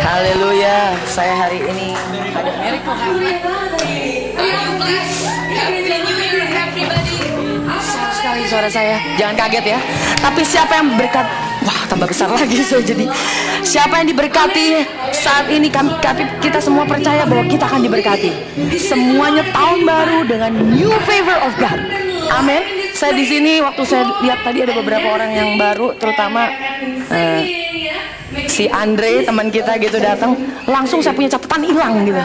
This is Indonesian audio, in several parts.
Haleluya, saya hari ini ada miracle hari. Besar sekali suara saya, jangan kaget ya. Tapi siapa yang berkat? Wah, tambah besar lagi saya jadi. Siapa yang diberkati saat ini? Kita semua percaya bahwa kita akan diberkati. Semuanya tahun baru dengan new favor of God. Amin. Saya di sini waktu saya lihat tadi ada beberapa orang yang baru, terutama si Andre teman kita gitu datang, langsung saya punya catatan hilang gitu.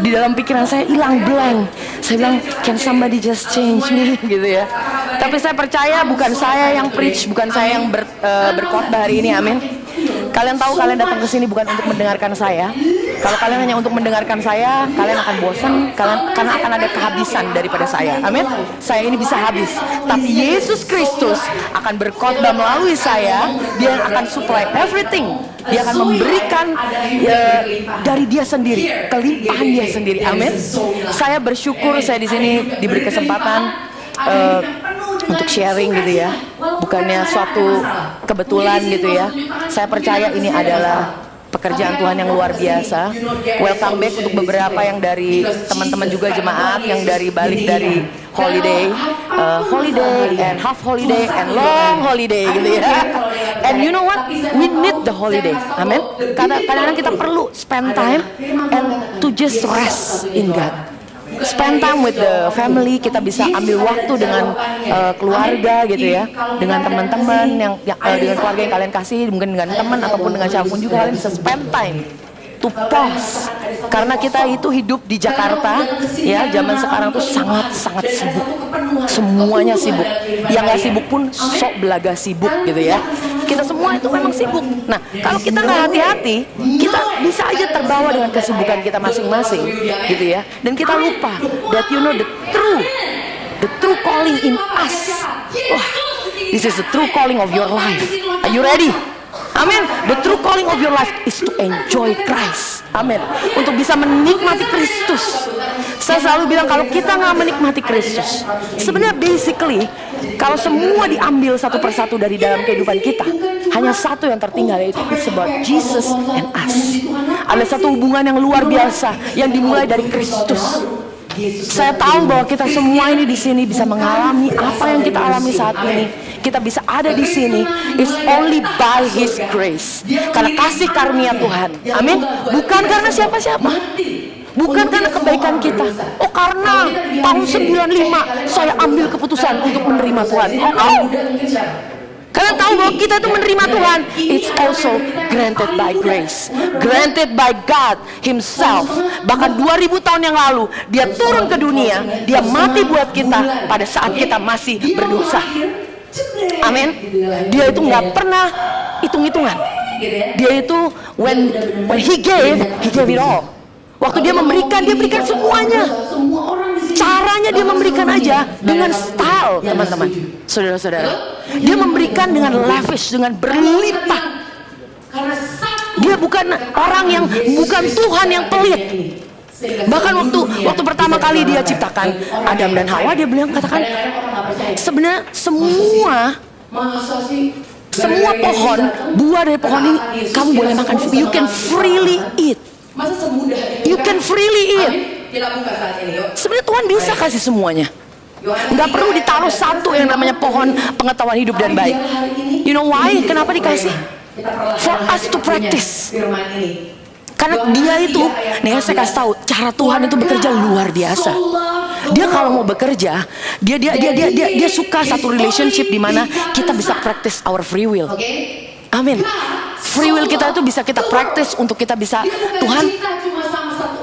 Di dalam pikiran saya hilang blank. Saya bilang, can somebody just change me gitu ya. Tapi saya percaya bukan saya yang preach, bukan saya yang berkhotbah hari ini, amin. Kalian tahu kalian datang ke sini bukan untuk mendengarkan saya. Kalau kalian hanya untuk mendengarkan saya, kalian akan bosan, karena akan ada kehabisan daripada saya. Amin. Saya ini bisa habis, tapi Yesus Kristus akan berkhotbah melalui saya. Dia akan supply everything. Dia akan memberikan dari Dia sendiri, kelimpahan Dia sendiri. Amin. Saya bersyukur saya di sini diberi kesempatan untuk sharing gitu ya. Bukannya suatu kebetulan gitu ya. Saya percaya ini adalah pekerjaan Tuhan yang luar biasa. Welcome back untuk beberapa yang dari teman-teman juga jemaat yang balik dari holiday, holiday and half holiday and long holiday gitu ya. And you know what? We need the holiday. Amen. Kadang-kadang kita perlu spend time and to just rest in God. Spend time with the family, kita bisa ambil waktu dengan keluarga gitu ya, dengan teman-teman yang dengan keluarga yang kalian kasih, mungkin dengan teman ataupun dengan siapapun juga kalian bisa spend time to pause. Karena kita itu hidup di Jakarta ya, zaman sekarang tuh sangat sibuk, semuanya sibuk. Yang nggak sibuk pun sok belaga sibuk gitu ya. Kita semua itu memang sibuk. Nah, kalau kita nggak hati-hati, kita bisa aja terbawa dengan kesibukan kita masing-masing, gitu ya. Dan kita lupa that you know the true calling in us. Wah, this is the true calling of your life. Are you ready? Amin. The true calling of your life is to enjoy Christ. Amin. Untuk bisa menikmati Kristus. Saya selalu bilang kalau kita nggak menikmati Kristus, sebenarnya basically kalau semua diambil satu persatu dari dalam kehidupan kita, hanya satu yang tertinggal, yaitu it's about Jesus and us. Ada satu hubungan yang luar biasa yang dimulai dari Kristus. Saya tahu bahwa kita semua ini di sini bisa mengalami apa yang kita alami saat ini. Kita bisa ada di sini is only by His grace. Karena kasih karunia Tuhan. Amin. Bukan karena siapa-siapa. Bukan karena kebaikan kita. Oh, karena tahun 95 saya ambil keputusan untuk menerima Tuhan. Oh. Kalian tahu bahwa kita itu menerima Tuhan, it's also granted by grace, granted by God Himself. Bahkan 2000 tahun yang lalu Dia turun ke dunia, Dia mati buat kita pada saat kita masih berdosa. Amin. Dia itu nggak pernah hitung-hitungan. Dia itu when He gave it all. Waktu Dia memberikan, Dia berikan semuanya. Caranya Dia memberikan aja dengan style, teman-teman, saudara-saudara. Dia memberikan dengan lavish, dengan berlimpah. Dia bukan orang yang, bukan Tuhan yang pelit. Bahkan waktu pertama kali Dia ciptakan Adam dan Hawa, Dia katakan sebenarnya semua pohon, buah dari pohon ini kamu boleh makan. You can freely eat. You can freely eat. Sebenarnya Tuhan bisa kasih semuanya. Nggak perlu ditaruh satu yang namanya pohon pengetahuan hidup dan baik. You know why? Kenapa dikasih? For us to practice. Karena Dia itu, nih saya kasih tahu, cara Tuhan itu bekerja luar biasa. Dia kalau mau bekerja, dia suka satu relationship di mana kita bisa practice our free will. Amin. Free will kita itu bisa kita practice untuk kita bisa, Tuhan,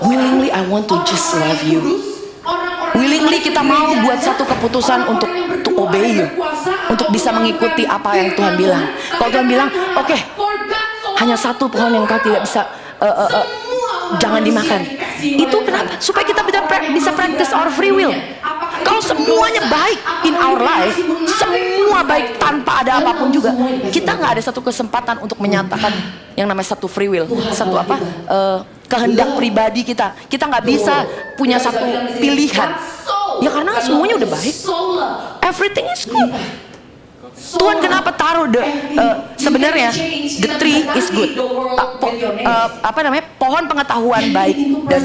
willingly I want to just love you. Willingly kita mau buat satu keputusan untuk to obey you, untuk bisa mengikuti apa yang Tuhan bilang. Kalau Tuhan bilang, oke, hanya satu pohon yang kau tidak bisa, jangan dimakan. Itu kenapa? Supaya kita bisa practice our free will. Kalau semuanya baik in our life, semua baik tanpa ada apapun juga, kita nggak ada satu kesempatan untuk menyatakan yang namanya satu free will, satu kehendak pribadi kita. Kita nggak bisa punya satu pilihan. Ya karena semuanya udah baik. Everything is good. Tuhan kenapa taruh sebenarnya the tree is good, pohon pengetahuan baik dan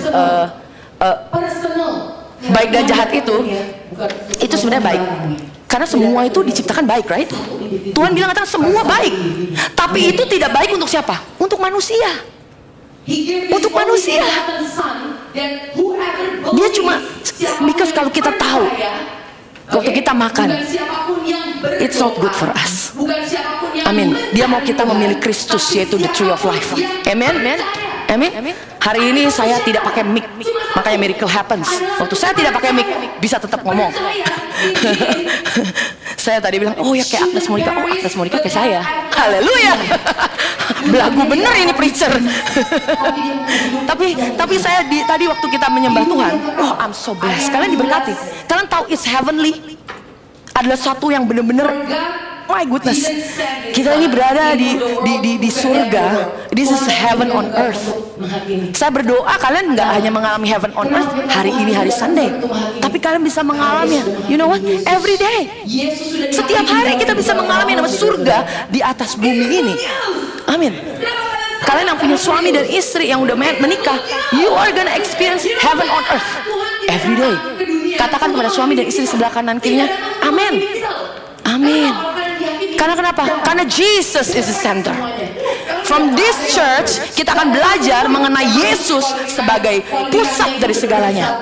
baik dan jahat itu sebenarnya baik. Karena semua itu diciptakan baik, right? Tuhan bilang katakan semua baik. Tapi itu tidak baik untuk siapa? Untuk manusia. Untuk manusia. Dia cuma, because kalau kita tahu, waktu kita makan, it's not good for us. Amin. Dia mau kita memilih Kristus, yaitu the tree of life. Amen. Amin. Hari ini saya tidak pakai mic, makanya miracle happens. Waktu saya tidak pakai mic, bisa tetap ngomong. Saya tadi bilang, oh ya kayak Agnes Monica. Oh, Agnes Monica kayak saya. Haleluya. Belagu bener ini preacher. tapi saya tadi waktu kita menyembah Tuhan, oh I'm so blessed. Kalian diberkati. Kalian tahu it's heavenly adalah satu yang benar-benar, my goodness, kita ini berada di surga. This is heaven on earth. Saya berdoa kalian nggak hanya mengalami heaven on earth hari ini, hari Sunday, tapi kalian bisa mengalaminya. You know what? Every day. Setiap hari kita bisa mengalami nama surga di atas bumi ini. Amin. Kalian yang punya suami dan istri yang udah menikah, you are gonna experience heaven on earth every day. Katakan kepada suami dan istri sebelah kanan kirinya, amin. Amin. Karena kenapa? Karena Jesus is the center. From this church, kita akan belajar mengenai Yesus sebagai pusat dari segalanya.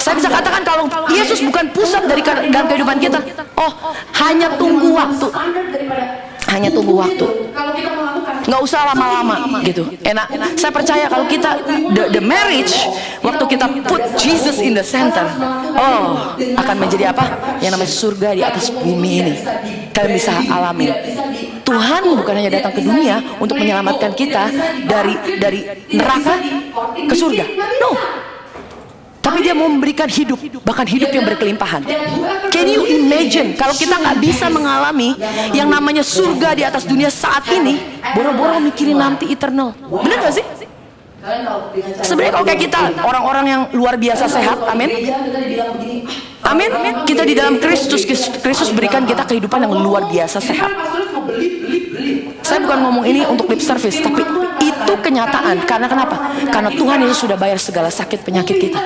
Saya bisa katakan kalau Yesus bukan pusat dari dalam kehidupan kita, oh hanya tunggu waktu. Hanya tunggu waktu. Nggak usah lama-lama gitu. Enak. Saya percaya kalau kita the marriage, waktu kita put Jesus in the center, oh akan menjadi apa? Yang namanya surga di atas bumi ini. Kalian bisa alami. Tuhan bukan hanya datang ke dunia untuk menyelamatkan kita dari neraka ke surga. No. Tapi dia mau memberikan hidup, bahkan hidup yang berkelimpahan. Can you imagine kalau kita nggak bisa mengalami yang namanya surga di atas dunia saat ini, boro-boro mikirin nanti eternal. Bener gak sih? Sebenarnya kalau kayak kita orang-orang yang luar biasa sehat, amin. Amin. Kita di dalam Kristus berikan kita kehidupan yang luar biasa sehat. Saya bukan ngomong ini untuk lip service, tapi itu kenyataan. Karena kenapa? Karena Tuhan Yesus sudah bayar segala sakit penyakit kita.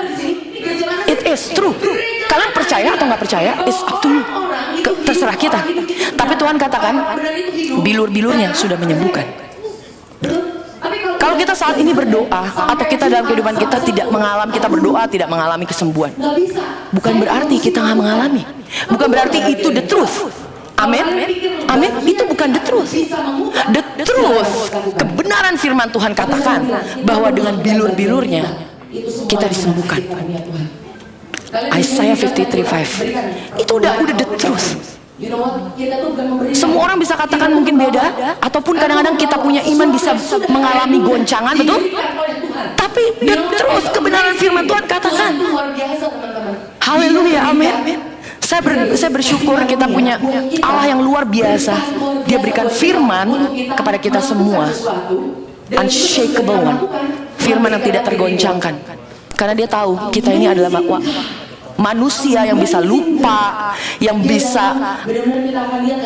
It is true. Kalian percaya atau nggak percaya? It's up to you. Terserah kita. Tapi Tuhan katakan bilur-bilurnya sudah menyembuhkan. Kalau kita saat ini berdoa atau kita dalam kehidupan kita kita berdoa tidak mengalami kesembuhan, bukan berarti kita nggak mengalami. Bukan berarti itu the truth. Amin. Amin. Itu bukan the truth. The truth, kebenaran firman Tuhan katakan bahwa dengan bilur-bilurnya kita disembuhkan. Isaiah 53:5. Itu udah the truth. Semua orang bisa katakan mungkin beda, ataupun kadang-kadang kita punya iman bisa mengalami goncangan, betul? Tapi the truth, kebenaran firman Tuhan katakan. Haleluya, amin. Saya bersyukur kita punya Allah yang luar biasa. Dia berikan firman kepada kita semua, unshakable one, firman yang tidak tergoncangkan. Karena dia tahu kita ini adalah manusia yang bisa lupa, yang bisa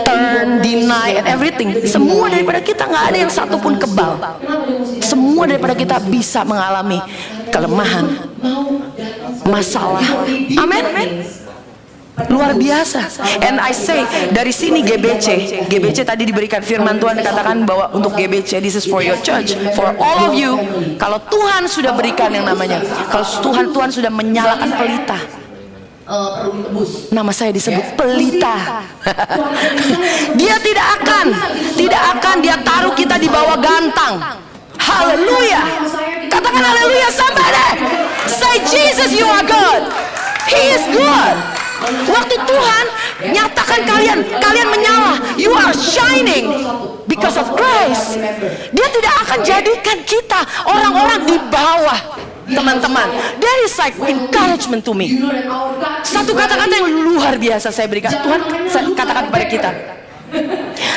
turn, deny, and everything. Semua daripada kita nggak ada yang satupun kebal. Semua daripada kita bisa mengalami kelemahan, masalah. Amin. Luar biasa. And I say, dari sini GBC tadi diberikan firman Tuhan dikatakan bahwa untuk GBC, this is for your church, for all of you. Kalau Tuhan sudah berikan yang namanya, kalau Tuhan sudah menyalakan pelita, nama saya disebut pelita. Dia tidak akan dia taruh kita di bawah gantang. Haleluya. Katakan haleluya somebody. Say Jesus, you are good. He is good. Waktu Tuhan nyatakan kalian menyala, you are shining because of Christ. Dia tidak akan jadikan kita orang-orang di bawah. Teman-teman, that is like encouragement to me. Satu kata-kata yang luar biasa saya berikan. Tuhan katakan kepada kita,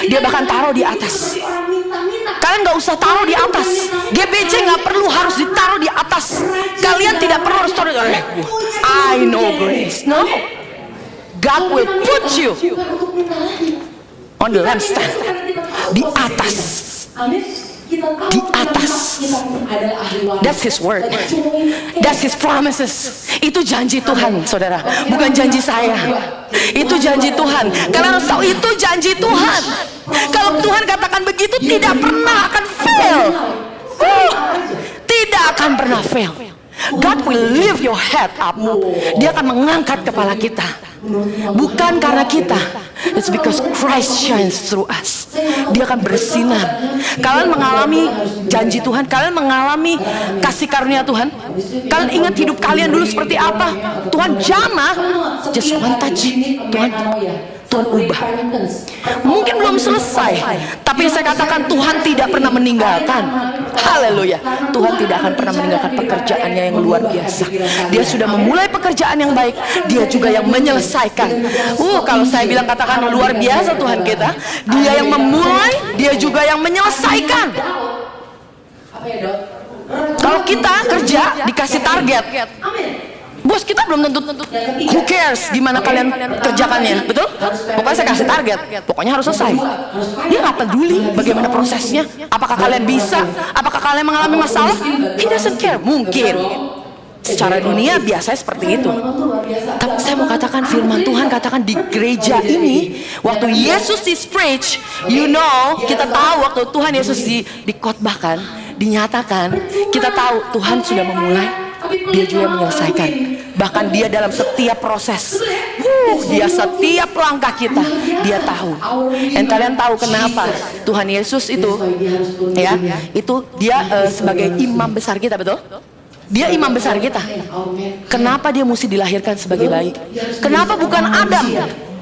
dia bahkan taruh di atas. Kalian gak usah taruh di atas. GBC gak perlu harus ditaruh di atas. Kalian tidak perlu harus taruh. I know grace. No. God will put you on the lampstand. Di atas. Di atas. That's His word. That's His promises. Itu janji Tuhan, saudara, bukan janji saya. Itu janji Tuhan. Kalian harus tahu itu janji Tuhan. Kalau Tuhan katakan begitu, tidak pernah akan fail. Tidak akan pernah fail. God will lift your head up. Dia akan mengangkat kepala kita. Bukan karena kita. It's because Christ shines through us. Dia akan bersinar. Kalian mengalami janji Tuhan, kalian mengalami kasih karunia Tuhan. Kalian ingat hidup kalian dulu seperti apa? Tuhan jamah, just one touch. Tuhan ubah. Mungkin belum selesai, tapi saya katakan Tuhan tidak pernah meninggalkan. Haleluya. Tuhan tidak akan pernah meninggalkan pekerjaannya yang luar biasa. Dia sudah memulai pekerjaan yang baik, Dia juga yang menyelesaikan. Kalau saya bilang katakan luar biasa Tuhan kita. Dia yang memulai, Dia juga yang menyelesaikan. Kalau kita kerja dikasih target, bos kita belum tentu, who cares gimana kalian kerjakannya, betul? Pokoknya saya kasih target, pokoknya harus selesai. Dia nggak peduli bagaimana prosesnya, apakah kalian bisa, apakah kalian mengalami masalah, he doesn't care. Mungkin secara dunia biasanya seperti itu, tapi saya mau katakan firman Tuhan katakan di gereja ini, waktu Yesus is preach, kita tahu waktu Tuhan Yesus dikhotbahkan, dinyatakan, kita tahu Tuhan sudah memulai, Dia juga menyelesaikan. Bahkan Dia dalam setiap proses, Dia setiap langkah kita, Dia tahu. Dan kalian tahu kenapa Tuhan Yesus itu, itu Dia sebagai imam besar kita, betul? Dia imam besar kita. Kenapa Dia mesti dilahirkan sebagai bayi? Kenapa bukan Adam?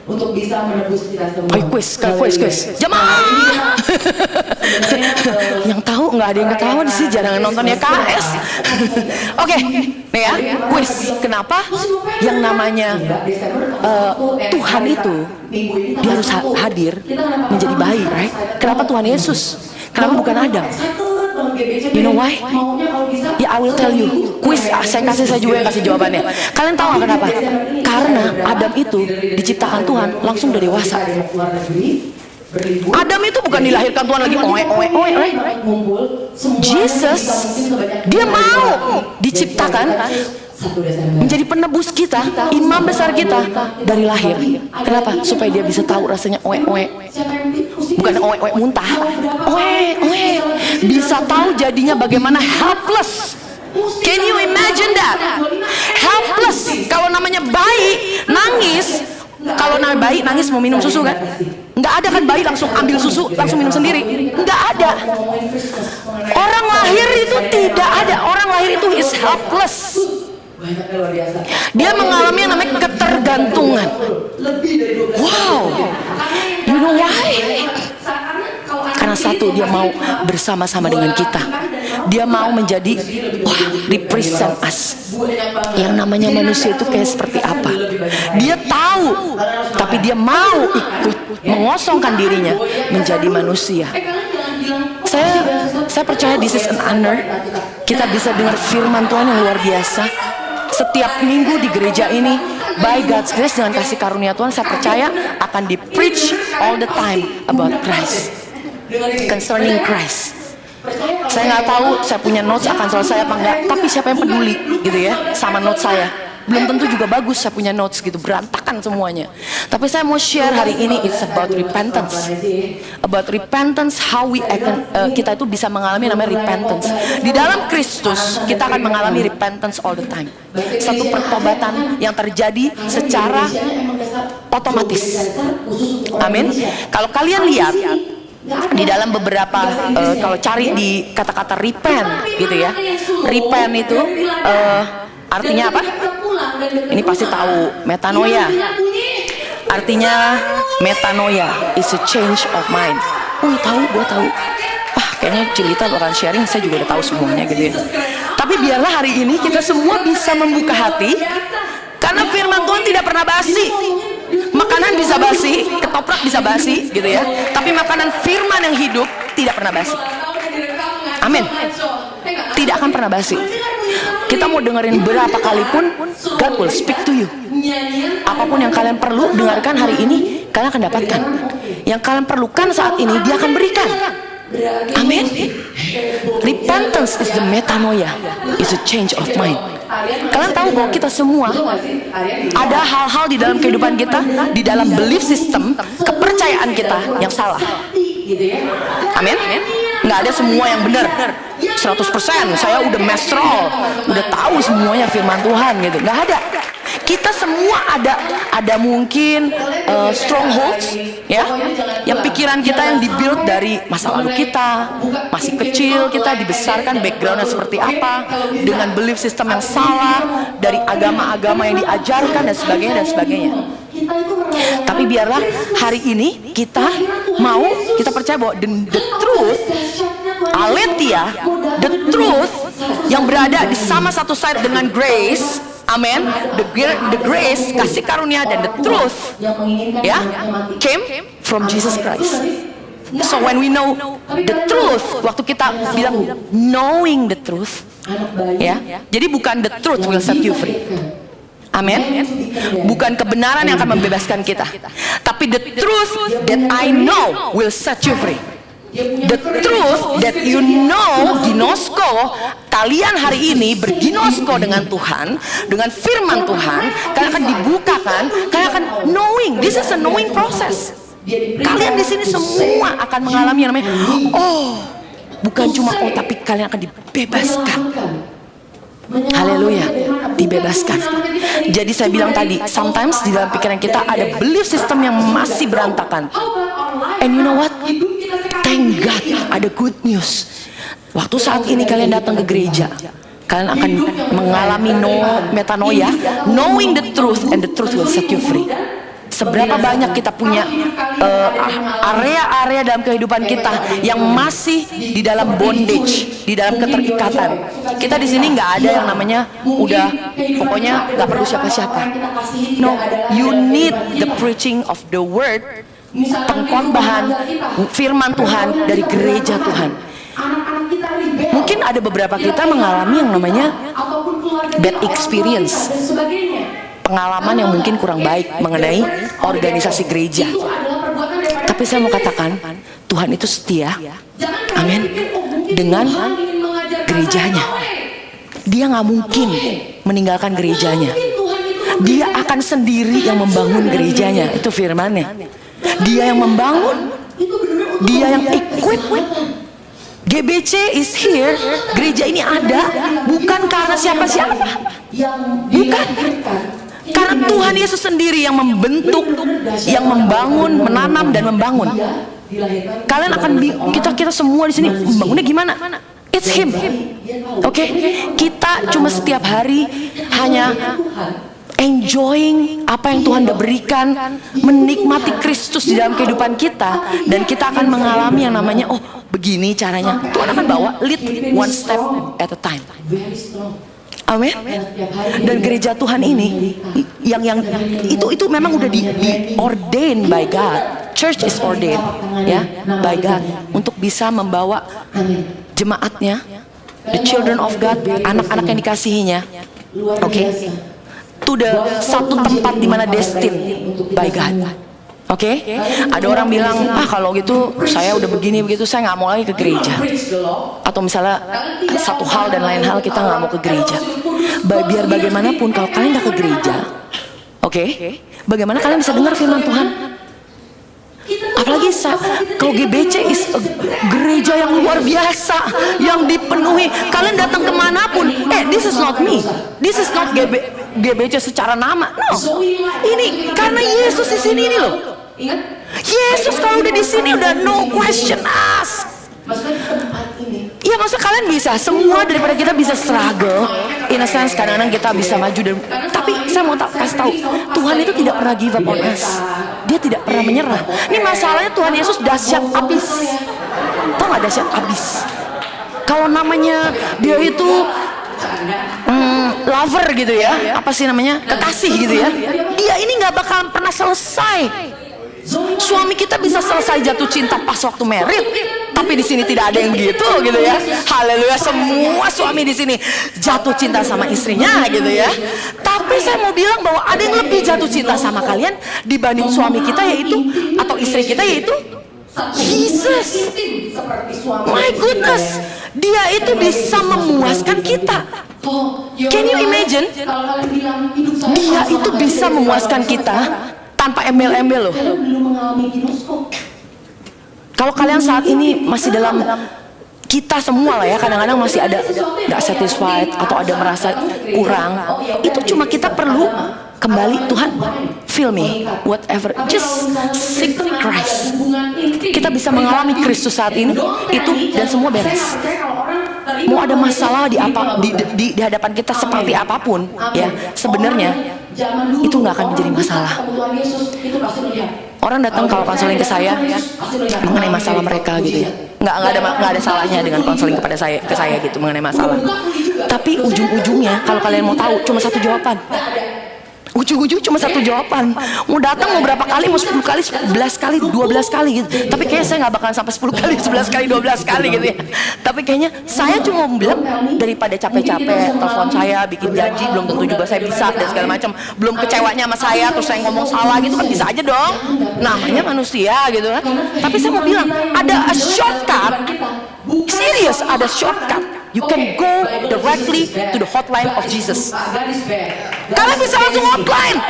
Untuk bisa menebus kita semua. Kuis. Jemaah. Yang tahu nggak ada yang ketawa di sini, jangan nontonnya KS. Oke, nih ya, kuis. Kenapa? Yang namanya Tuhan itu Dia harus hadir menjadi bayi, right? Kenapa Tuhan Yesus? Kenapa bukan Adam? You know why? Ya, I will tell you. Kuis, saya juga yang kasih jawabannya. Kalian tahu nggak kenapa? Karena Adam itu diciptakan Tuhan langsung udah dewasa. Adam itu bukan dilahirkan Tuhan lagi right? Jesus, Dia mau diciptakan menjadi penebus kita, imam besar kita dari lahir. Kenapa? Supaya Dia bisa tahu rasanya bukan muntah, bisa tahu jadinya bagaimana helpless. Can you imagine that? Helpless. Kalau namanya bayi nangis, mau minum susu kan? Nggak ada kan bayi langsung ambil susu, langsung minum sendiri. Nggak ada. Orang lahir itu tidak ada. Orang lahir itu is helpless. Dia mengalami yang namanya ketergantungan. Wow. You know why? Karena satu, Dia mau bersama-sama dengan kita. Dia mau menjadi represent us. Yang namanya manusia itu kayak seperti apa. Dia tahu, tapi Dia mau ikut mengosongkan dirinya menjadi manusia. Saya percaya this is an honor. Kita bisa dengar firman Tuhan yang luar biasa setiap minggu di gereja ini. By God's grace, dengan kasih karunia Tuhan, saya percaya akan di-preach all the time about Christ, concerning Christ. Saya nggak tahu saya punya notes akan selesai apa enggak, tapi siapa yang peduli gitu ya sama notes saya. Belum tentu juga bagus saya punya notes gitu, berantakan semuanya. Tapi saya mau share hari ini, it's about repentance. About repentance, how kita itu bisa mengalami namanya repentance. Di dalam Kristus kita akan mengalami repentance all the time. Satu pertobatan yang terjadi secara otomatis. Amin. Kalau kalian lihat di dalam beberapa kalau cari di kata-kata repent gitu ya, repent itu artinya apa? Ini pasti tahu, metanoia. Artinya metanoia is a change of mind. Gue tahu. Kayaknya Cilita bakalan sharing, saya juga udah tahu semuanya gitu ya. Tapi biarlah hari ini kita semua bisa membuka hati, karena firman Tuhan tidak pernah basi. Makanan bisa basi, ketoprak bisa basi gitu ya. Tapi makanan firman yang hidup tidak pernah basi. Amin. Tidak akan pernah basi. Kita mau dengerin berapa kali pun, God will speak to you. Apapun yang kalian perlu dengarkan hari ini, kalian akan dapatkan. Yang kalian perlukan saat ini, Dia akan berikan. Amin. Repentance is the metanoia, is a change of mind. Kalian tahu bahwa kita semua ada hal-hal di dalam kehidupan kita, di dalam belief system, kepercayaan kita yang salah. Amin. Nggak ada semua yang benar 100%. Saya udah masteral, udah tahu semuanya firman Tuhan gitu. Nggak ada. Kita semua ada mungkin strongholds, ya, yang pikiran kita yang dibuild dari masa lalu kita, masih kecil kita dibesarkan backgroundnya seperti apa, dengan belief system yang salah, dari agama-agama yang diajarkan dan sebagainya dan sebagainya. Tapi biarlah hari ini kita percaya bahwa the truth, aletheia, the truth yang berada di sama satu side dengan grace. Amen. The grace, kasih karunia, dan the truth, ya, came from Jesus Christ. So when we know the truth, waktu kita bilang knowing the truth, ya, jadi bukan the truth will set you free. Amin. Bukan kebenaran yang akan membebaskan kita, tapi the truth that I know will set you free. The truth that you know, ginosko, kalian hari ini berginosko dengan Tuhan, dengan firman Tuhan, kalian akan dibukakan, kalian akan knowing. This is a knowing process. Kalian di sini semua akan mengalami yang namanya bukan cuma tapi kalian akan dibebaskan. Haleluya, dibebaskan. Jadi saya bilang tadi, sometimes di dalam pikiran kita ada belief system yang masih berantakan. And you know what? Thank God, ada good news. Waktu saat ini kalian datang ke gereja, kalian akan mengalami metanoia, knowing the truth, and the truth will set you free. Seberapa banyak kita punya area-area dalam kehidupan kita yang masih di dalam bondage, di dalam keterikatan. Kita di sini nggak ada yang namanya udah pokoknya nggak perlu siapa-siapa. No, you need the preaching of the word, pengkhotbahan firman Tuhan dari gereja Tuhan. Mungkin ada beberapa kita mengalami yang namanya bad experience, pengalaman yang mungkin kurang baik mengenai organisasi gereja. Tapi saya mau katakan, Tuhan itu setia, amin, dengan gerejanya. Dia nggak mungkin meninggalkan gerejanya. Dia akan sendiri yang membangun gerejanya. Itu firman-Nya. Dia yang membangun, dia yang equip. GBC is here. Gereja ini ada bukan karena siapa-siapa, bukan. Karena Tuhan Yesus sendiri yang membentuk, yang membangun, menanam dan membangun. Kalian akan kita semua di sini membangunnya gimana? It's Him. Oke? Kita cuma setiap hari hanya enjoying apa yang Tuhan udah berikan, menikmati Kristus di dalam kehidupan kita, dan kita akan mengalami yang namanya begini caranya. Tuhan akan bawa lead one step at a time. Amin. Dan gereja Tuhan ini yang itu memang udah di ordained by God. Church is ordained, ya, by God, untuk bisa membawa jemaatnya, the children of God, anak-anak yang dikasihinya, oke, to the satu tempat di mana destined by God. Oke, ada orang bilang, kalau gitu saya udah begini begitu, saya nggak mau lagi ke gereja. Atau misalnya satu hal dan lain hal kita nggak mau ke gereja. Biar bagaimanapun kalau kalian nggak ke gereja, oke, bagaimana kalian bisa dengar firman Tuhan? Apalagi kalau GBC is gereja yang luar biasa, yang dipenuhi. Kalian datang kemanapun, this is not me, this is not GBC secara nama, no. Ini karena Yesus di sini ini loh. Yesus kalau udah di sini udah no question ask. Ya maksudnya kalian bisa semua, daripada kita bisa struggle. In a sense kadang-kadang kita bisa maju dan, tapi saya mau kasih tahu, Tuhan itu tidak pernah give up on us. Dia tidak pernah menyerah. Ini masalahnya Tuhan Yesus dahsyat abis. Tahu nggak dahsyat abis? Kalau namanya dia itu lover gitu ya, apa sih namanya, kekasih gitu ya, dia ini nggak bakalan pernah selesai. Suami kita bisa selesai jatuh cinta pas waktu married, Tapi di sini tidak ada yang begitu gitu ya. Haleluya, semua suami di sini jatuh cinta sama istrinya gitu ya. Tapi saya mau bilang bahwa ada yang lebih jatuh cinta sama kalian dibanding suami kita, yaitu atau istri kita, yaitu Jesus. My goodness, dia itu bisa memuaskan kita. Can you imagine? Dia itu bisa memuaskan kita tanpa embel-embel loh. Kalau kalian saat ini masih dalam, kita semua lah ya, kadang-kadang masih ada gak satisfied atau ada merasa kurang, itu cuma kita perlu kembali, Tuhan fill me, whatever, just seek Christ. Kita bisa mengalami Kristus saat ini, itu dan semua beres. Mau ada masalah di hadapan kita seperti apapun ya, sebenarnya itu nggak akan menjadi masalah. Orang datang kalau konseling ke saya mengenai masalah mereka gitu ya, nggak ada salahnya dengan konseling ke saya gitu mengenai masalah. Tapi ujung-ujungnya kalau kalian mau tahu cuma satu jawaban. Ujung-ujung cuma satu jawaban. Mau datang mau berapa kali, mau 10 kali, 11 kali, 12 kali gitu. Tapi kayaknya saya nggak bakalan sampai 10 kali, 11 kali, 12 kali gitu ya. Tapi kayaknya saya cuma mau bilang, daripada capek-capek telepon saya, bikin janji, belum tentu juga saya bisa dan segala macam. Belum kecewanya sama saya, terus saya ngomong salah gitu kan, bisa aja dong. Namanya manusia gitu kan. Tapi saya mau bilang, ada a shortcut. Serius, ada shortcut. You can go directly to the hotline of Jesus. Kalian bisa langsung hotline.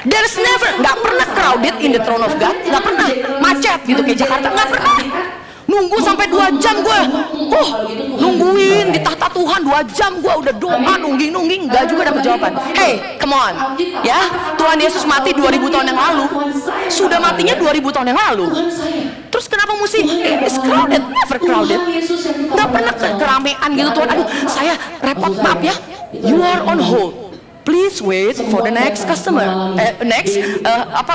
There's never, nggak pernah crowded in the throne of God, nggak pernah macet gitu kayak Jakarta, nggak pernah. Nunggu sampai 2 jam gue, nungguin di tahta Tuhan 2 jam gue udah doa nungging, nggak juga dapat jawaban. Hey, come on, ya, Tuhan Yesus mati 2000 tahun yang lalu, sudah matinya 2000 tahun yang lalu. Terus kenapa mesti it's crowded? Never crowded. Nggak pernah keramean gitu Tuhan. Aduh, saya repot, maaf ya. You are on hold. Please wait for the next customer.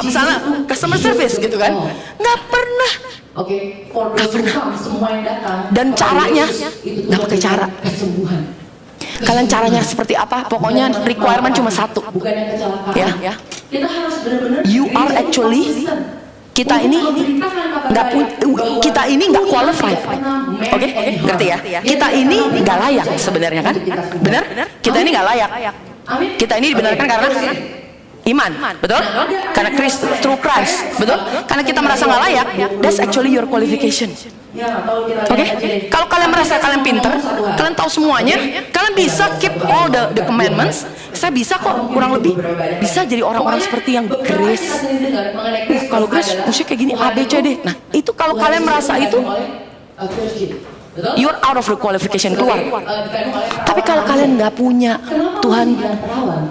Misalnya customer service gitu kan. Nggak pernah. Nggak pernah. Dan caranya nggak pakai cara. Kalian caranya seperti apa? Pokoknya requirement cuma satu. Ya. You are actually, kita ini nggak qualified, oke? Ngerti ya? Kita ini nggak layak sebenarnya kan? Benar? Kita ini nggak layak. Kita ini dibenarkan karena iman, betul? Karena through Christ, betul? Karena kita merasa nggak layak, that's actually your qualification. Oke? Kalau kalian merasa kalian pinter, kalian tahu semuanya, kalian bisa keep all the commandments. Saya bisa kok, kurang lebih bisa jadi orang-orang seperti yang grace. Kalau grace, musiknya kayak gini A B C D. Nah, itu kalau kalian merasa itu, you're out of the qualification, keluar. Tapi kalau kalian nggak punya Tuhan,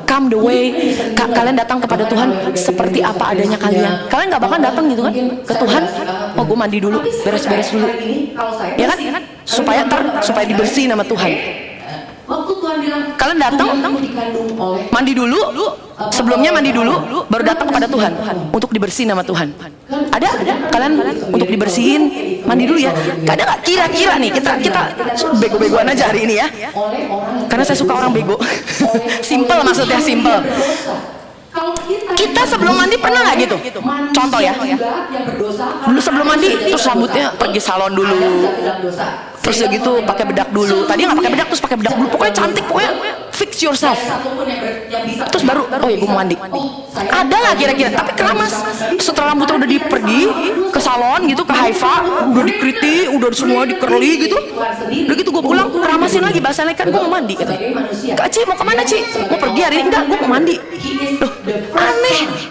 come the way, kalian datang kepada Tuhan seperti apa adanya kalian. Kalian nggak bakal datang gitu kan ke Tuhan. Oh, gue mandi dulu, beres-beres dulu, ya kan? Supaya dibersihin sama Tuhan. Kalian datang, mandi dulu, sebelumnya mandi dulu, baru datang kepada Tuhan untuk dibersihin sama Tuhan. Ada kalian untuk dibersihin, mandi dulu ya. Kadang nggak kira-kira nih kita bego-begoan aja hari ini ya. Karena saya suka orang bego. Simple maksudnya, simple. Kita sebelum mandi pernah nggak gitu? Contoh ya. Dulu sebelum mandi terus rambutnya pergi salon dulu. Terus udah gitu pakai bedak dulu. Tadi nggak pakai bedak, terus pakai bedak dulu. Pokoknya cantik, pokoknya fix yourself. Terus baru, oh ya gue mau mandi. Ada lah kira-kira, tapi keramas. Setelah rambutnya udah pergi ke salon gitu, ke Haifa, udah dikriti, udah semua dikerli gitu. Udah gitu gue pulang, keramasin lagi. Bahasanya kan gue mau mandi. Kak Ci, mau kemana Ci? Mau pergi hari ini? Enggak, gue mau mandi. Loh, aneh.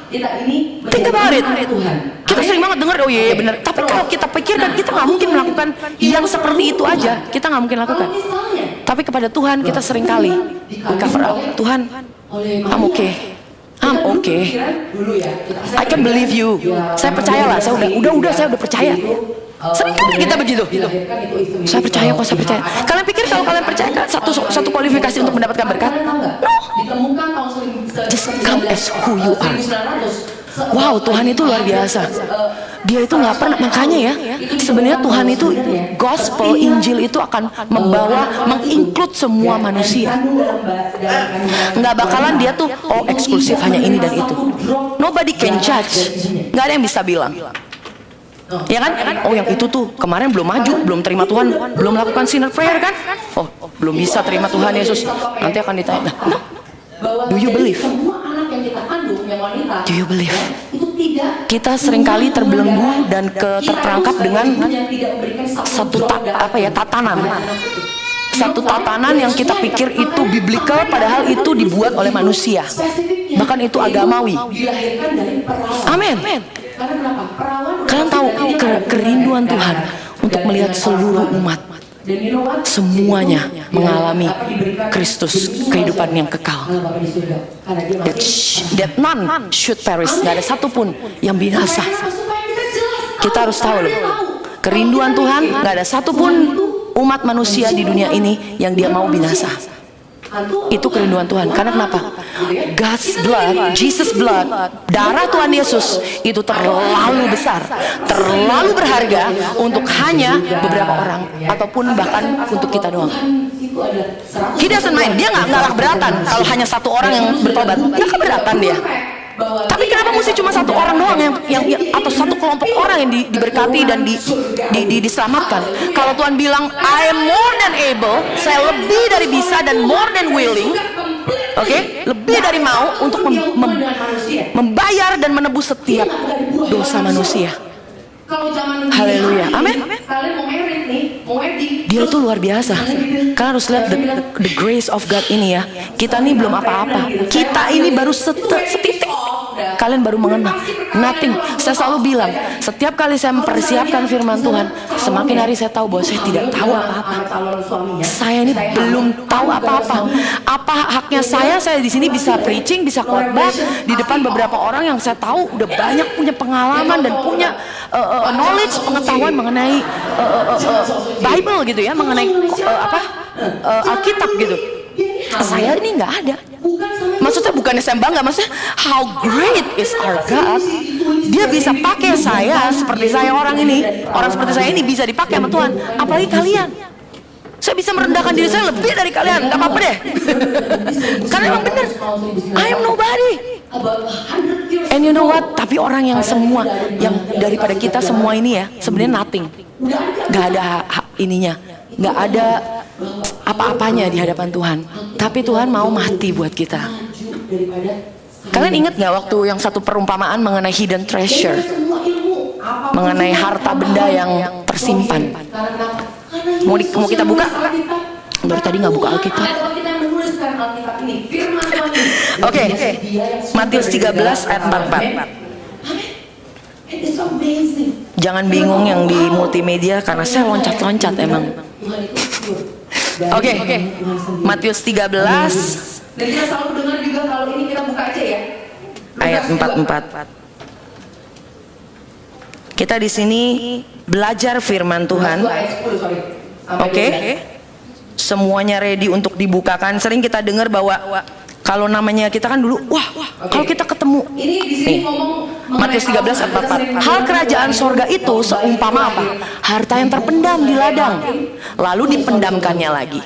Think about it. Kita sering banget denger, oh iya bener. Tapi kalau kita pikirkan, kita nggak mungkin melakukan yang seperti itu aja. Kita nggak mungkin lakukan. Tapi kepada Tuhan kita sering kali cover up. Tuhan, I'm okay. I can believe you. Saya percayalah. Saya udah percaya. Sering kali kita begitu. Saya percaya kok, saya percaya. Kalian pikir kalau kalian percaya kan satu kualifikasi untuk mendapatkan berkat? No. Just come as who you are. Wow, Tuhan itu luar biasa. Dia itu nggak pernah, makanya ya, sebenarnya Tuhan itu gospel, Injil itu akan menginclude semua manusia. Nggak bakalan dia tuh eksklusif hanya ini dan itu. Nobody can judge. Nggak ada yang bisa bilang. Ya kan? Oh yang itu tuh kemarin belum maju, belum terima Tuhan, belum melakukan sinner prayer kan? Oh belum bisa terima Tuhan Yesus. Nanti akan ditanya, no. Do you believe? Do you believe? Kita seringkali terbelenggu dan terperangkap dengan satu tatanan. Satu tatanan yang kita pikir itu biblical, padahal itu dibuat oleh manusia. Bahkan itu agamawi. Amin. Kalian tahu kerinduan Tuhan untuk melihat seluruh umat semuanya mengalami Kristus, kehidupan yang kekal. That none should perish. Gak ada satupun yang binasa. Kita harus tahu loh, kerinduan Tuhan, gak ada satupun umat manusia di dunia ini yang dia mau binasa. Itu kerinduan Tuhan. Karena kenapa? God's blood, Jesus blood, darah Tuhan Yesus itu terlalu besar, terlalu berharga untuk hanya beberapa orang ataupun bahkan untuk kita doang. He doesn't mind. Dia nggak keberatan kalau hanya satu orang yang bertobat. Nggak keberatan dia. Tapi kenapa mesti cuma satu orang doang yang atau satu kelompok orang yang diberkati dan diselamatkan? Kalau Tuhan bilang I am more than able, saya lebih dari bisa dan more than willing, lebih dari mau untuk membayar dan menebus setiap dosa manusia. Haleluya, amin. Dia itu luar biasa. Kalian harus lihat the grace of God ini ya. Kita ini belum apa-apa. Kita ini baru setitik. Kalian baru mengenal nothing. Saya selalu bilang, setiap kali saya mempersiapkan firman Tuhan, semakin hari saya tahu bahwa saya tidak tahu apa-apa. Saya ini belum tahu apa-apa. Apa haknya saya di sini bisa preaching, bisa khotbah di depan beberapa orang yang saya tahu udah banyak punya pengalaman dan punya knowledge, pengetahuan mengenai Bible gitu ya, mengenai Alkitab gitu. Saya ini nggak ada. Maksudnya bukannya saya bangga, maksudnya how great is our God. Dia bisa pakai saya seperti saya orang seperti saya ini bisa dipakai sama Tuhan. Apalagi kalian. Saya bisa merendahkan diri saya lebih dari kalian, nggak apa-apa deh. Karena emang bener, I am nobody. And you know what? Tapi orang yang semua, yang daripada kita semua ini ya, sebenarnya nothing. Nggak ada ininya, nggak ada apa-apanya di hadapan Tuhan. Tapi Tuhan mau mati buat kita. Kalian ingat nggak waktu yang satu perumpamaan mengenai hidden treasure, mengenai harta benda yang tersimpan? Mau kita buka? Dari tadi nggak buka Alkitab. Oke. Matius 13 ayat 44. Jangan bingung yang di multimedia karena saya loncat-loncat emang. Oke. Matius 13 dan kita selalu dengar juga kalau ini kita buka aja ya. Ayat 44. Kita di sini belajar firman Tuhan. Oke. Semuanya ready untuk dibukakan. Sering kita dengar bahwa kalau namanya kita kan dulu, kalau kita ketemu Matius 13 ayat 44. Hal kerajaan sorga itu seumpama apa? Harta yang terpendam di ladang, lalu dipendamkannya lagi.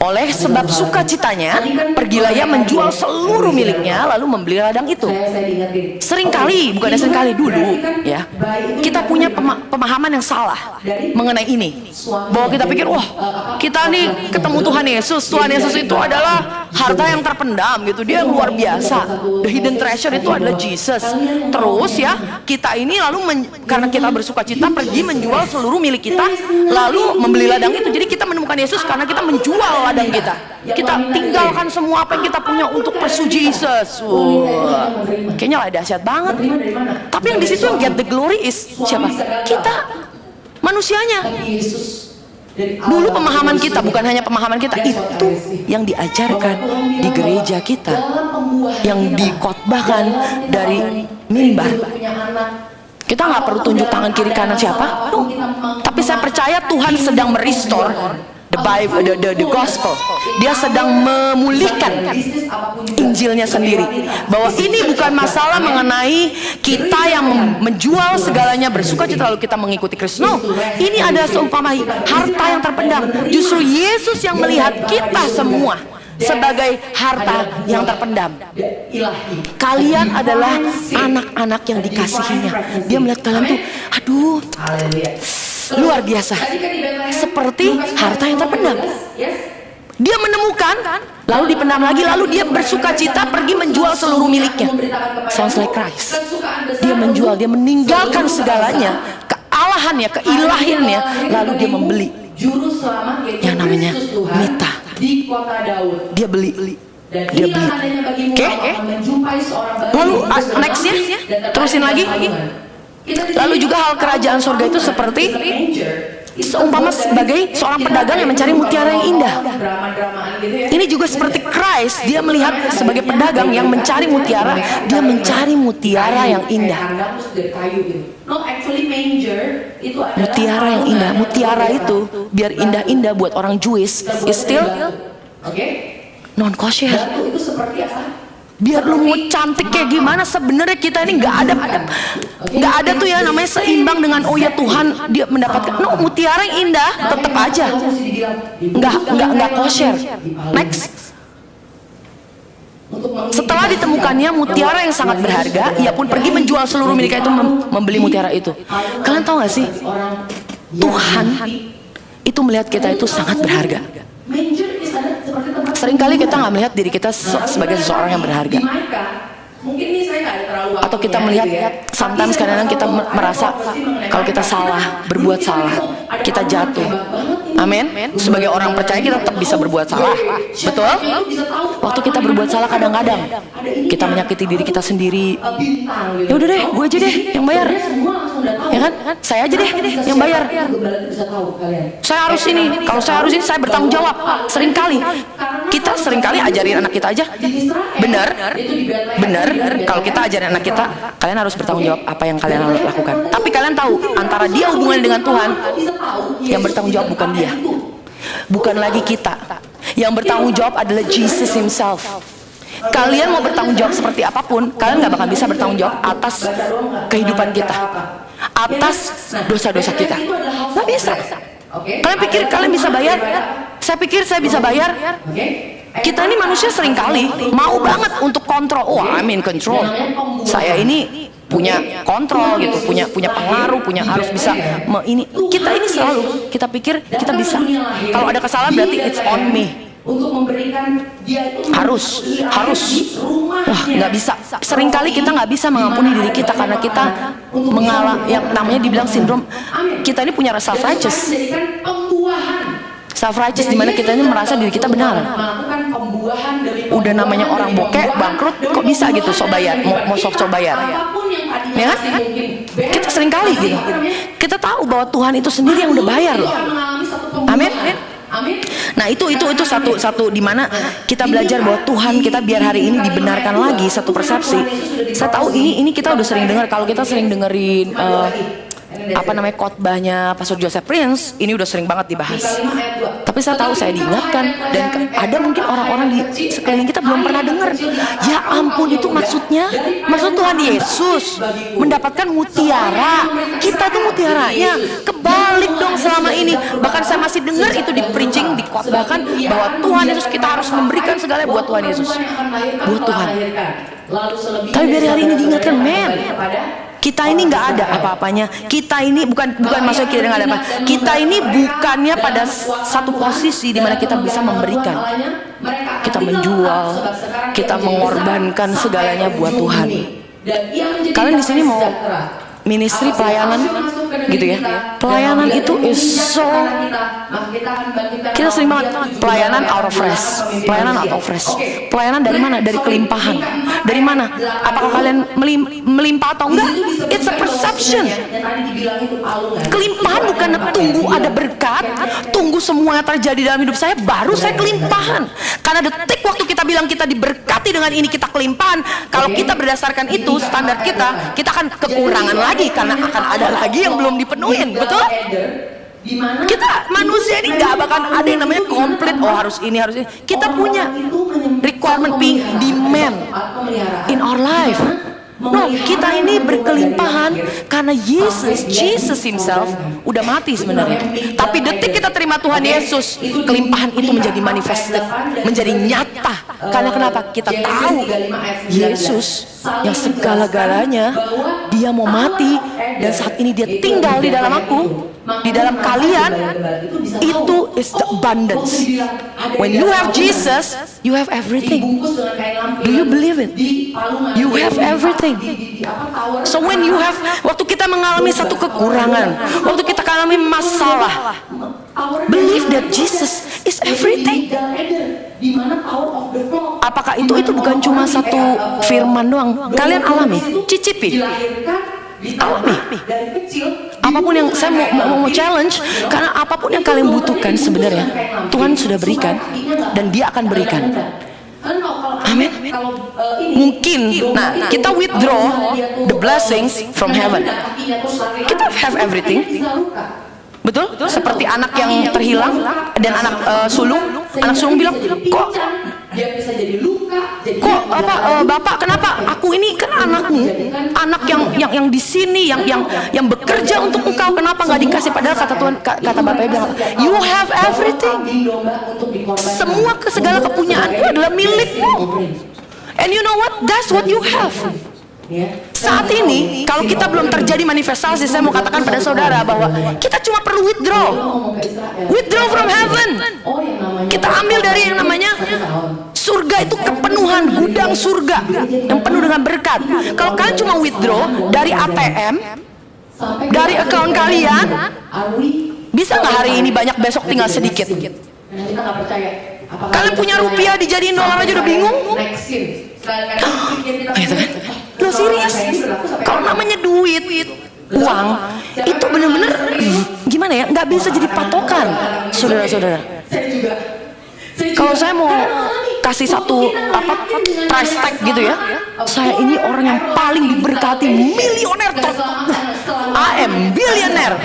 Oleh sebab sukacitanya, pergilah ia menjual seluruh miliknya, lalu membeli ladang itu. Seringkali, bukannya seringkali dulu, ya, kita punya pemahaman yang salah mengenai ini. Bahwa kita pikir, kita nih ketemu Tuhan Yesus. Tuhan Yesus itu adalah harta yang terpendam gitu, dia luar biasa. The hidden treasure itu adalah Jesus. Terus ya, kita ini lalu karena kita bersuka cita pergi menjual seluruh milik kita, lalu membeli ladang itu. Jadi kita menemukan Yesus karena kita menjual ladang kita. Kita tinggalkan semua apa yang kita punya untuk pursue Jesus. Kayaknya lah dahsyat banget. Tapi yang di situ yang get the glory is siapa? Kita, manusianya. Dulu pemahaman kita, bukan hanya pemahaman kita, itu yang diajarkan di gereja kita, yang dikotbahkan dari mimbar. Kita nggak perlu tunjuk tangan kiri kanan siapa, tapi saya percaya Tuhan sedang merestore the Bible, the gospel. Dia sedang memulihkan Injilnya sendiri. Bahwa ini bukan masalah mengenai kita yang menjual segalanya bersukacita lalu kita mengikuti Kristus. No, ini ada seumpama harta yang terpendam. Justru Yesus yang melihat kita semua sebagai harta yang terpendam. Ilahi. Kalian adalah anak-anak yang dikasihinya. Dia melihat kalian tuh, aduh, Haleluya. luar biasa. Tadi kan di Bethlehem, Seperti Lukas harta yang terpendam. Yes. Dia menemukan, lalu dipendam lagi, lalu dia bersuka cita pergi menjual seluruh miliknya. Sounds like Christ. Dia menjual, dia meninggalkan segalanya, kealahannya, keilahiannya, lalu dia membeli Juru selamat yang namanya Kristus Tuhan Mita. di kota Daud. Dia beli. Dan Dia inilah beli. tandanya bagimu Oke. akan menjumpai seorang bayi Lalu yang bernama nextnya, Yesus dan terkait terusin lagi. dengan Tuhan. Kita di Lalu sini juga hal kerajaan surga itu seperti manger. seumpama sebagai seorang pedagang yang mencari mutiara yang indah. Drama-dramaan gitu ya. Ini juga seperti Christ, dia melihat sebagai pedagang yang mencari mutiara, dia mencari mutiara yang indah. Kandang terus dari kayu gitu. No, actually manger itu adalah Mutiara yang indah, mutiara itu biar indah-indah buat orang Jewish, is still Oke. non kosher. Batu itu seperti apa? Biar lu mau cantik kayak gimana, sebenarnya kita ini nggak ada tuh ya namanya seimbang dengan oh ya Tuhan dia mendapatkan. No, mutiara yang indah tetap aja nggak kosher. Next. Setelah ditemukannya mutiara yang sangat berharga, ia pun pergi menjual seluruh miliknya itu membeli mutiara itu. Kalian tahu gak sih, Tuhan itu melihat kita itu sangat berharga. Manger is ada seperti tempat Seringkali kita nggak melihat diri kita sebagai seseorang yang berharga. Di Maika, mungkin ini saya nggak ada terlalu Atau kita melihat, sometimes kadang-kadang kita merasa kalau kita salah, berbuat salah, kita jatuh. Amin. Sebagai orang percaya kita tetap bisa berbuat salah. Betul? Waktu kita berbuat salah kadang-kadang kita menyakiti diri kita sendiri. Ya udah deh, gue aja deh yang bayar. Ya kan? Saya aja deh yang bayar. Saya harus ini. Kalau saya harus ini, saya bertanggung jawab. Kita seringkali ajarin anak kita aja. Benar. Kalau kita ajarin anak kita, kalian harus bertanggung jawab apa yang kalian lakukan. Tapi kalian tahu, antara dia hubungannya dengan Tuhan, yang bertanggung jawab bukan dia, bukan lagi kita. Yang bertanggung jawab adalah Jesus himself. Kalian mau bertanggung jawab seperti apapun, kalian gak bakal bisa bertanggung jawab atas kehidupan kita, atas dosa-dosa kita. Gak bisa. Kalian pikir kalian bisa bayar? Saya pikir saya bisa bayar. Kita ini manusia seringkali mau banget untuk kontrol. Oh, I'm in control. Saya ini punya kontrol gitu, punya pengaruh, punya harus bisa ini. Kita ini selalu kita pikir kita bisa. Kalau ada kesalahan berarti it's on me. Untuk memberikan dia itu harus wah nggak bisa. Seringkali kita nggak bisa mengampuni diri kita karena kita mengalami yang namanya dibilang sindrom. Kita ini punya self righteous. Self righteous di mana kita ini merasa diri kita benar. Udah namanya orang bokeh bangkrut kok bisa gitu sok bayar, mau sok bayar. Ya kan? Kita seringkali gitu. Kita tahu bahwa Tuhan itu sendiri yang udah bayar loh. Amin. Nah itu satu di mana kita belajar bahwa Tuhan kita biar hari ini dibenarkan lagi satu persepsi. Saya tahu ini kita udah sering dengar. Kalau kita sering dengerin apa namanya khotbahnya Pastor Joseph Prince, ini udah sering banget dibahas. Tapi saya tahu, saya diingatkan, dan ada mungkin orang-orang di sekeliling kita belum pernah dengar. Ya ampun, itu maksud Tuhan Yesus mendapatkan mutiara. Kita tuh mutiaranya. Kebalik dong selama ini. Bahkan saya masih dengar itu di preaching, dikhotbahkan bahwa Tuhan Yesus kita harus memberikan segalanya buat Tuhan Yesus, buat Tuhan. Tapi biar hari ini diingatkan, men. Kita ini nggak ada apa-apanya. Kita ini bukan maksudnya kita nggak ada apa. Kita ini bukannya pada satu posisi di mana kita bisa memberikan. Kita menjual, kita mengorbankan segalanya buat Tuhan. Kalian di sini mau ministry pelayanan gitu ya? Pelayanan itu is so, kita sering banget pelayanan out of fresh, pelayanan dari mana? Dari kelimpahan. Dari mana? Apakah kalian melimpah atau enggak? It's a perception. Kelimpahan bukan tunggu ada berkat, tunggu semua yang terjadi dalam hidup saya baru saya kelimpahan. Karena detik waktu kita bilang kita diberkati dengan ini kita kelimpahan, kalau kita berdasarkan itu standar kita akan kekurangan lagi karena akan ada lagi yang belum dipenuhin, betul? Kita manusia ini nggak bakal ada yang namanya komplit. Oh harus ini. Kita punya requirement, demand in our life. No, kita ini berkelimpahan karena Jesus himself udah mati sebenarnya. Tapi detik kita terima Tuhan Yesus, kelimpahan itu menjadi manifested, menjadi nyata. Karena kenapa? Kita tahu Yesus yang segala-galanya, dia mau mati, dan saat ini dia tinggal di dalam aku, di dalam kalian. Itu is the abundance. When you have Jesus, you have everything. Do you believe it? You have everything. So when you have, waktu kita mengalami satu kekurangan, waktu kita mengalami masalah, believe that Jesus is everything. Apakah itu bukan cuma satu firman doang? Kalian alami, cicipi, alami. Apapun yang saya mau challenge, karena apapun yang kalian butuhkan sebenarnya Tuhan sudah berikan dan Dia akan berikan. Amin. Mungkin, nah kita withdraw the blessings from heaven. Kita have everything. Betul? Seperti anak yang terhilang dan anak sulung bilang, kok Bapak kenapa? Aku ini kan anakmu, anak yang di sini, yang bekerja untuk engkau, kenapa nggak dikasih? Padahal kata Tuhan, kata Bapaknya bilang, you have everything. Semua segala kepunyaanku adalah milikmu. And you know what? That's what you have. Saat ini, kalau kita belum terjadi manifestasi, saya mau katakan pada saudara bahwa kita cuma perlu withdraw from heaven. Kita ambil dari yang namanya surga, itu kepenuhan gudang surga yang penuh dengan berkat. Kalau kalian cuma withdraw dari ATM, dari account kalian, bisa nggak hari ini banyak, besok tinggal sedikit? Kalian punya rupiah dijadiin dolar aja udah bingung. Lo serius? Kalau namanya duit, uang, itu bener-bener gimana ya? Nggak bisa jadi patokan, saudara-saudara. Kalau saya mau kasih satu price tag gitu ya, saya ini orang yang paling diberkati, milioner top. I am billionaire.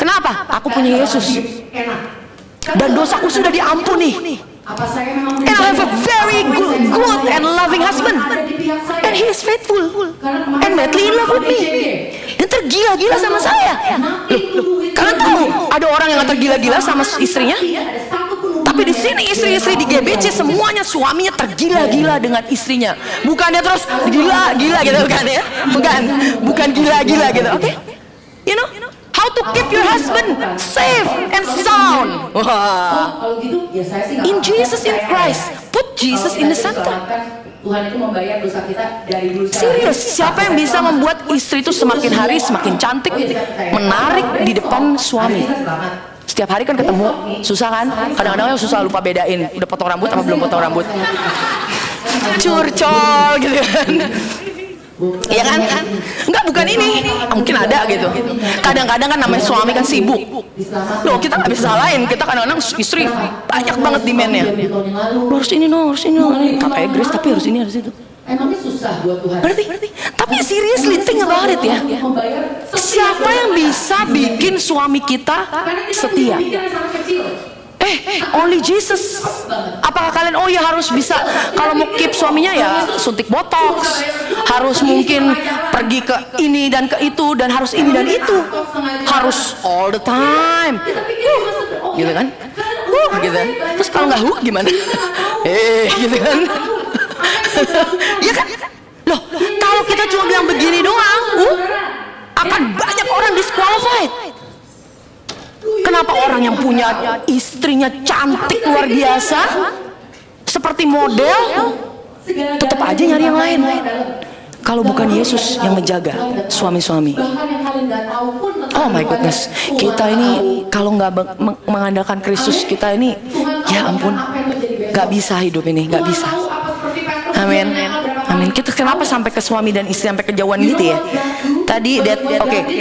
Kenapa? Aku punya Yesus dan dosaku sudah diampuni. And I have a very good and loving husband, and he is faithful and madly in love with me. Dan tergila-gila sama saya. Kalian tahu ada orang yang tergila-gila sama istrinya? Tapi di sini istri-istri di GBC semuanya suaminya tergila-gila dengan istrinya. Bukan dia terus gila-gila gitu, bukan ya? Bukan gila-gila gitu. Oke? You know? How to keep your husband safe and sound. Wah. In Jesus, in Christ, put Jesus in the center. Tuhan itu membayar dosa kita dari dulu. Serius, siapa yang bisa membuat istri itu semakin hari semakin cantik, menarik di depan suami? Setiap hari kan ketemu, susah kan? Kadang-kadang susah lupa bedain, udah potong rambut apa belum potong rambut. Curcol gitu kan. Iya kan? Enggak, bukan ini. Mungkin ada gitu. Kadang-kadang kan namanya suami kan sibuk. Loh, kita nggak bisa salahin. Kita kadang-kadang istri banyak banget demand-nya. Lo harus ini, harus ini. Katanya Grace, tapi harus ini, harus itu. Emangnya susah buat Tuhan? Berarti. Tapi seriously think about it ya. Siapa yang bisa bikin suami kita setia? Only Jesus. Apakah kalian harus bisa, kalau mau keep suaminya ya suntik botox, harus mungkin pergi ke ini dan ke itu, dan harus ini dan itu, harus all the time, gitu kan? Gitu kan? Terus kalau nggak gimana? Gitu kan? Ya kan? Loh, kalau kita cuma bilang begini doang, akan banyak orang disqualified. Kenapa orang yang punya istrinya cantik luar biasa, seperti model, tetap aja nyari yang lain? Kalau bukan Yesus yang menjaga suami-suami. Oh my goodness, kita ini kalau nggak mengandalkan Kristus, kita ini, ya ampun, nggak bisa hidup ini, nggak bisa. Amin. Kita kenapa sampai ke suami dan istri sampai kejauhan gitu ya? Tadi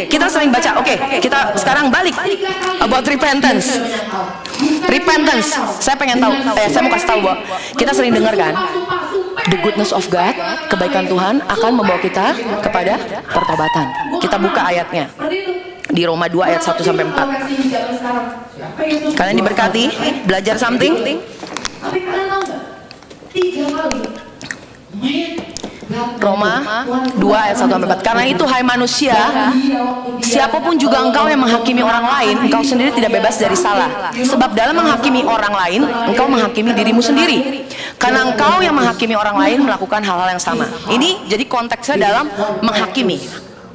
kita sering baca. Kita sekarang balik about repentance. Saya pengen tahu. Saya mau kasih tahu bahwa kita sering dengar kan, the goodness of God, kebaikan Tuhan akan membawa kita kepada pertobatan. Kita buka ayatnya di Roma 2 ayat 1 sampai 4. Kalian diberkati, belajar something. Tapi kalian tahu nggak? 3 kali Roma 2 ayat 1-4. Karena itu hai manusia, siapapun juga engkau yang menghakimi orang lain, engkau sendiri tidak bebas dari salah. Sebab dalam menghakimi orang lain, engkau menghakimi dirimu sendiri. Karena engkau yang menghakimi orang lain melakukan hal-hal yang sama. Ini jadi konteksnya dalam menghakimi.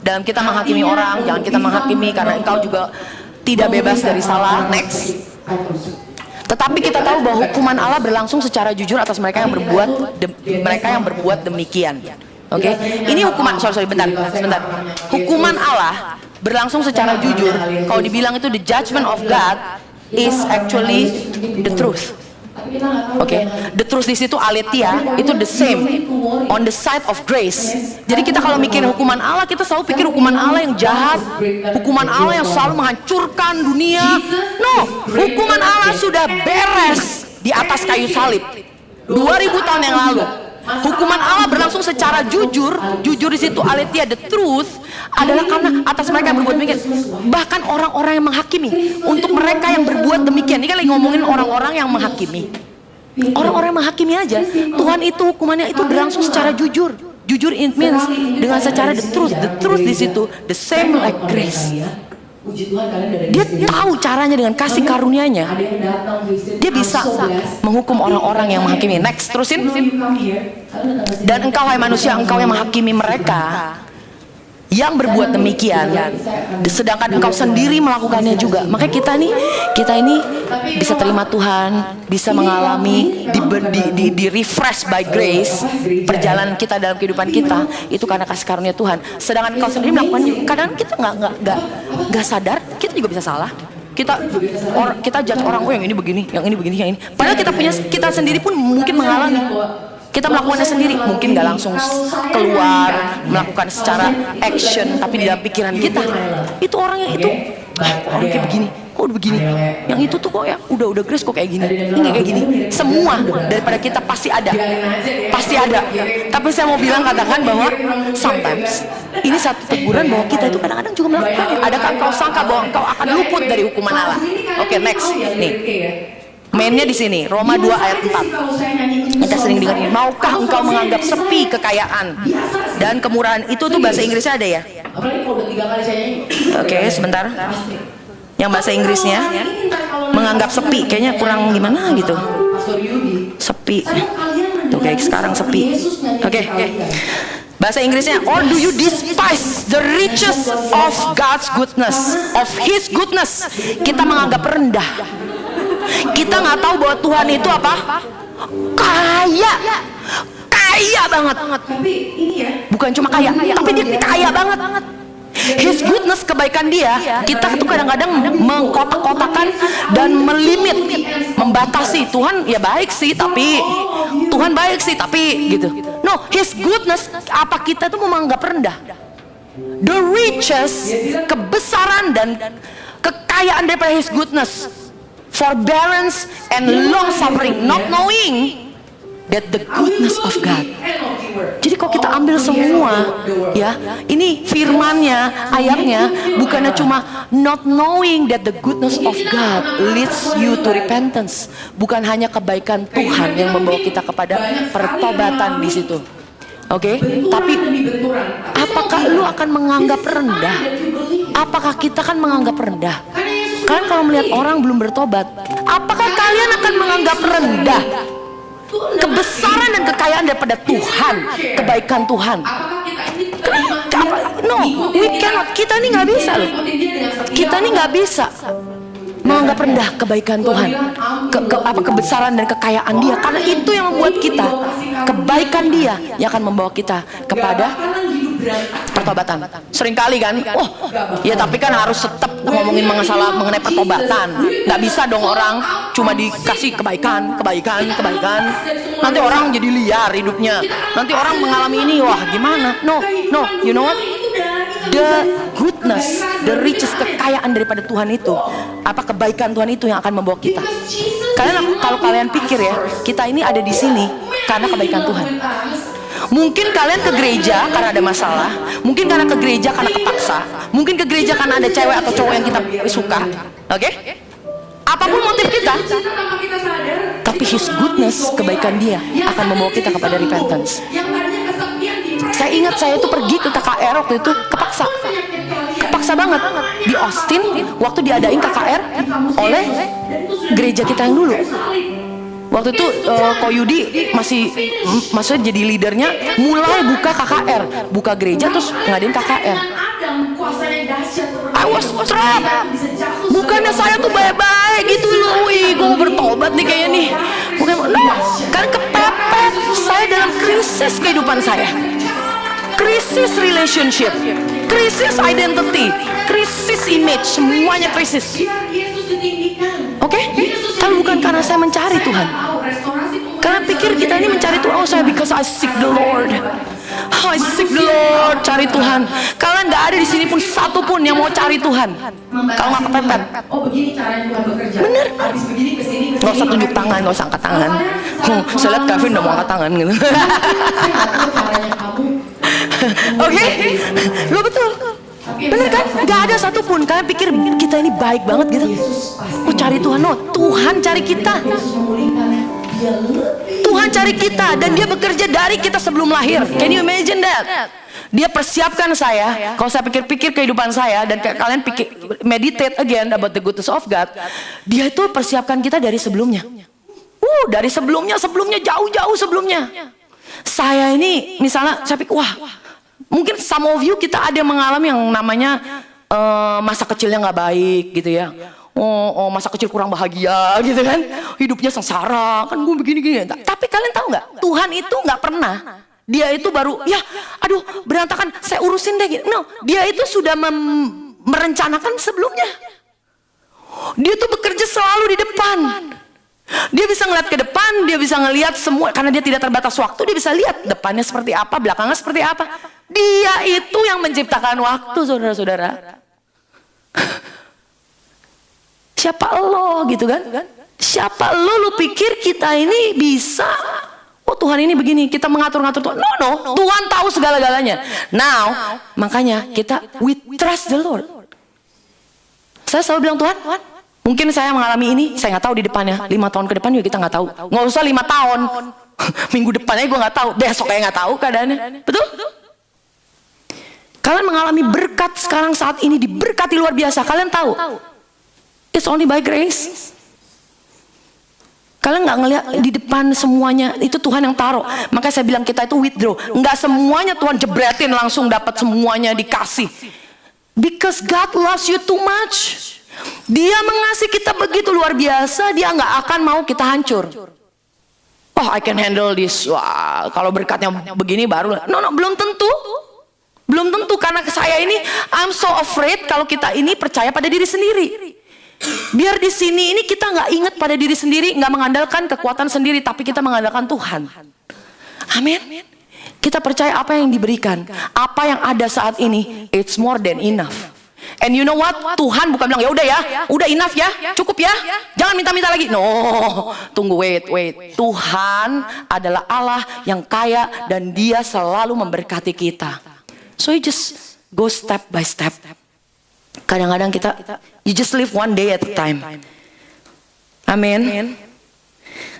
Dalam kita menghakimi orang, jangan kita menghakimi karena engkau juga tidak bebas dari salah. Next. Tetapi kita tahu bahwa hukuman Allah berlangsung secara jujur atas mereka yang berbuat demikian. Oke, ini hukuman. Sebentar. Hukuman Allah berlangsung secara jujur. Kalau dibilang itu the judgment of God is actually the truth. Oke, the truth di situ aletheia itu the same on the side of grace. Jadi kita kalau mikir hukuman Allah, kita selalu pikir hukuman Allah yang jahat, hukuman Allah yang selalu menghancurkan dunia. No, hukuman Allah sudah beres di atas kayu salib 2000 tahun yang lalu. Hukuman Allah berlangsung secara jujur. Jujur di situ aletheia, the truth adalah karena atas mereka yang berbuat demikian. Bahkan orang-orang yang menghakimi, untuk mereka yang berbuat demikian. Ini kan lagi ngomongin orang-orang yang menghakimi. Orang-orang yang menghakimi aja. Tuhan itu hukumannya itu berlangsung secara jujur. Jujur it means dengan secara the truth. The truth di situ the same like grace. Dia tahu caranya dengan kasih karunia-Nya. Dia bisa menghukum orang-orang yang menghakimi. Next, terusin. Dan engkau hai manusia, engkau yang menghakimi mereka yang berbuat demikian, sedangkan engkau sendiri melakukannya juga. Makanya kita ini bisa terima Tuhan, bisa mengalami di refresh by grace. Perjalanan kita dalam kehidupan kita itu karena kasih karunia Tuhan. Sedangkan engkau sendiri melakukannya. Kadang kita nggak sadar, kita juga bisa salah. Kita judge orang, oh yang ini begini, yang ini. Padahal kita sendiri pun mungkin mengalami. Kita melakukannya sendiri, mungkin nggak langsung keluar melakukan secara action, tapi di dalam pikiran kita itu orangnya itu orang kayak begini, kok udah begini, yang itu tuh kok ya udah grace kok kayak gini, ini kayak gini. Semua daripada kita pasti ada. Tapi saya mau katakan bahwa sometimes ini satu teguran bahwa kita itu kadang-kadang juga melakukannya. Adakah engkau sangka bahwa engkau akan luput dari hukuman Allah? Oke, next nih. Mainnya di sini, Roma 2 ayat 4. Kita sering dengar ini. Maukah engkau menganggap sepi kekayaan dan kemurahan? Itu tuh bahasa Inggrisnya ada ya? Oke, sebentar. Yang bahasa Inggrisnya menganggap sepi, kayaknya kurang gimana gitu. Sepi. Tuh kayak sekarang sepi. Oke. Bahasa Inggrisnya, or do you despise the riches of God's goodness, of His goodness? Kita menganggap rendah. Kita nggak tahu bahwa Tuhan itu apa? Kaya banget. Bukan cuma kaya, tapi dia kaya banget. His goodness, kebaikan dia, kita tuh kadang-kadang mengkotak-kotakan dan melimit, membatasi. Tuhan ya baik sih, tapi Tuhan baik sih, tapi gitu. No, His goodness, apa kita tuh menganggap rendah? The riches, kebesaran dan kekayaan daripada His goodness, forbearance and long suffering, not knowing that the goodness of God. Jadi kalau kita ambil semua, ya, ini firmannya, ayatnya, bukannya cuma not knowing that the goodness of God leads you to repentance, bukan hanya kebaikan Tuhan yang membawa kita kepada pertobatan di situ. Oke, tapi apakah lu akan menganggap rendah? Apakah kita kan menganggap rendah? Kalian kalau melihat orang belum bertobat, apakah kalian akan menganggap rendah kebesaran dan kekayaan daripada Tuhan, kebaikan Tuhan? No, we cannot. Kita ini nggak bisa loh. Kita ini nggak bisa menganggap rendah kebaikan Tuhan, kebesaran dan kekayaan Dia, karena itu yang membuat kita, kebaikan Dia yang akan membawa kita kepada pertobatan. Seringkali kan, oh ya tapi kan harus tetap ngomongin mengenai pertobatan. Nggak bisa dong orang cuma dikasih kebaikan. Nanti orang jadi liar hidupnya. Nanti orang mengalami ini, wah gimana? No, you know what? The goodness, the riches, kekayaan daripada Tuhan itu, apa kebaikan Tuhan itu yang akan membawa kita. Kalau kalian pikir ya, kita ini ada di sini karena kebaikan Tuhan. Mungkin kalian ke gereja karena ada masalah, mungkin karena ke gereja karena kepaksa, mungkin ke gereja karena ada cewek atau cowok yang kita suka. Oke? Apapun motif kita, tapi His goodness, kebaikan Dia akan membawa kita kepada repentance. Saya ingat saya itu pergi ke KKR waktu itu kepaksa banget di Austin waktu diadain KKR oleh gereja kita yang dulu. Waktu itu Ko Yudi masih maksudnya jadi leadernya, mulai buka KKR, buka gereja terus ngadain KKR. I was trapped. Bukannya saya tuh baik-baik gitu loh, wih gue mau bertobat nih kayaknya nih. Bukan, no, kan kepepet. Saya dalam krisis kehidupan saya, krisis relationship, krisis identity, krisis image, semuanya krisis. Oke? Kalau bukan karena saya mencari Tuhan. Karena pikir kita ini mencari Tuhan, oh saya because I seek the Lord. I seek the Lord, cari Tuhan. Kalian nggak ada di sini pun satu pun yang mau cari Tuhan. Kalau nggak kepepet. Oh begini caranya Tuhan bekerja. Bener. Habis begini kesini. Nggak usah tunjuk tangan, nggak usah angkat tangan. Saya lihat Kevin udah mau angkat tangan gitu. Oke, lo betul. Bener kan? Gak ada satupun. Kalian pikir kita ini baik banget gitu? Oh cari Tuhan, no. Tuhan cari kita. Tuhan cari kita dan Dia bekerja dari kita sebelum lahir. Can you imagine that? Dia persiapkan saya. Kalau saya pikir-pikir kehidupan saya dan kalian pikir meditate again about the goodness of God, Dia itu persiapkan kita dari sebelumnya. Dari sebelumnya jauh-jauh sebelumnya. Saya ini misalnya saya pikir wah, mungkin some of you kita ada yang mengalami yang namanya masa kecilnya nggak baik gitu ya. Oh, masa kecil kurang bahagia gitu kan. Hidupnya sengsara, kan gue begini-gini. Tapi kalian tahu nggak? Tuhan itu nggak pernah. Dia itu baru, ya aduh berantakan, saya urusin deh gitu. No, dia itu sudah merencanakan sebelumnya. Dia tuh bekerja selalu di depan. Dia bisa ngeliat ke depan, dia bisa ngeliat semua. Karena dia tidak terbatas waktu, dia bisa lihat depannya seperti apa, belakangnya seperti apa. Dia itu yang menciptakan waktu, saudara-saudara. Siapa lo gitu kan? Siapa lo pikir kita ini bisa? Oh Tuhan ini begini, kita mengatur-ngatur Tuhan. No, Tuhan tahu segala-galanya. Now, makanya we trust the Lord. Saya selalu bilang Tuhan, mungkin saya mengalami ini, saya nggak tahu di depannya. 5 tahun ke depan juga kita nggak tahu. Nggak usah 5 tahun. Minggu depannya gue nggak tahu. Besok kayak nggak tahu keadaannya. Betul? Kalian mengalami berkat sekarang saat ini, diberkati luar biasa. Kalian tahu? It's only by grace. Kalian nggak ngelihat di depan semuanya, itu Tuhan yang taruh. Makanya saya bilang kita itu withdraw. Nggak semuanya Tuhan jebretin langsung dapat semuanya dikasih. Because God loves you too much. Dia mengasihi kita begitu luar biasa, Dia nggak akan mau kita hancur. Oh, I can handle this. Wah, kalau berkatnya begini baru. No, belum tentu. Belum tentu, karena saya ini I'm so afraid kalau kita ini percaya pada diri sendiri. Biar di sini ini kita nggak ingat pada diri sendiri, nggak mengandalkan kekuatan sendiri, tapi kita mengandalkan Tuhan. Amin. Kita percaya apa yang diberikan, apa yang ada saat ini, it's more than enough. And you know what? Tuhan bukan bilang ya udah ya, udah enough ya, cukup ya, jangan minta-minta lagi. No, tunggu, wait. Tuhan adalah Allah yang kaya dan Dia selalu memberkati kita. So you just go step by step. Kadang-kadang kita, you just live one day at a time. Amin.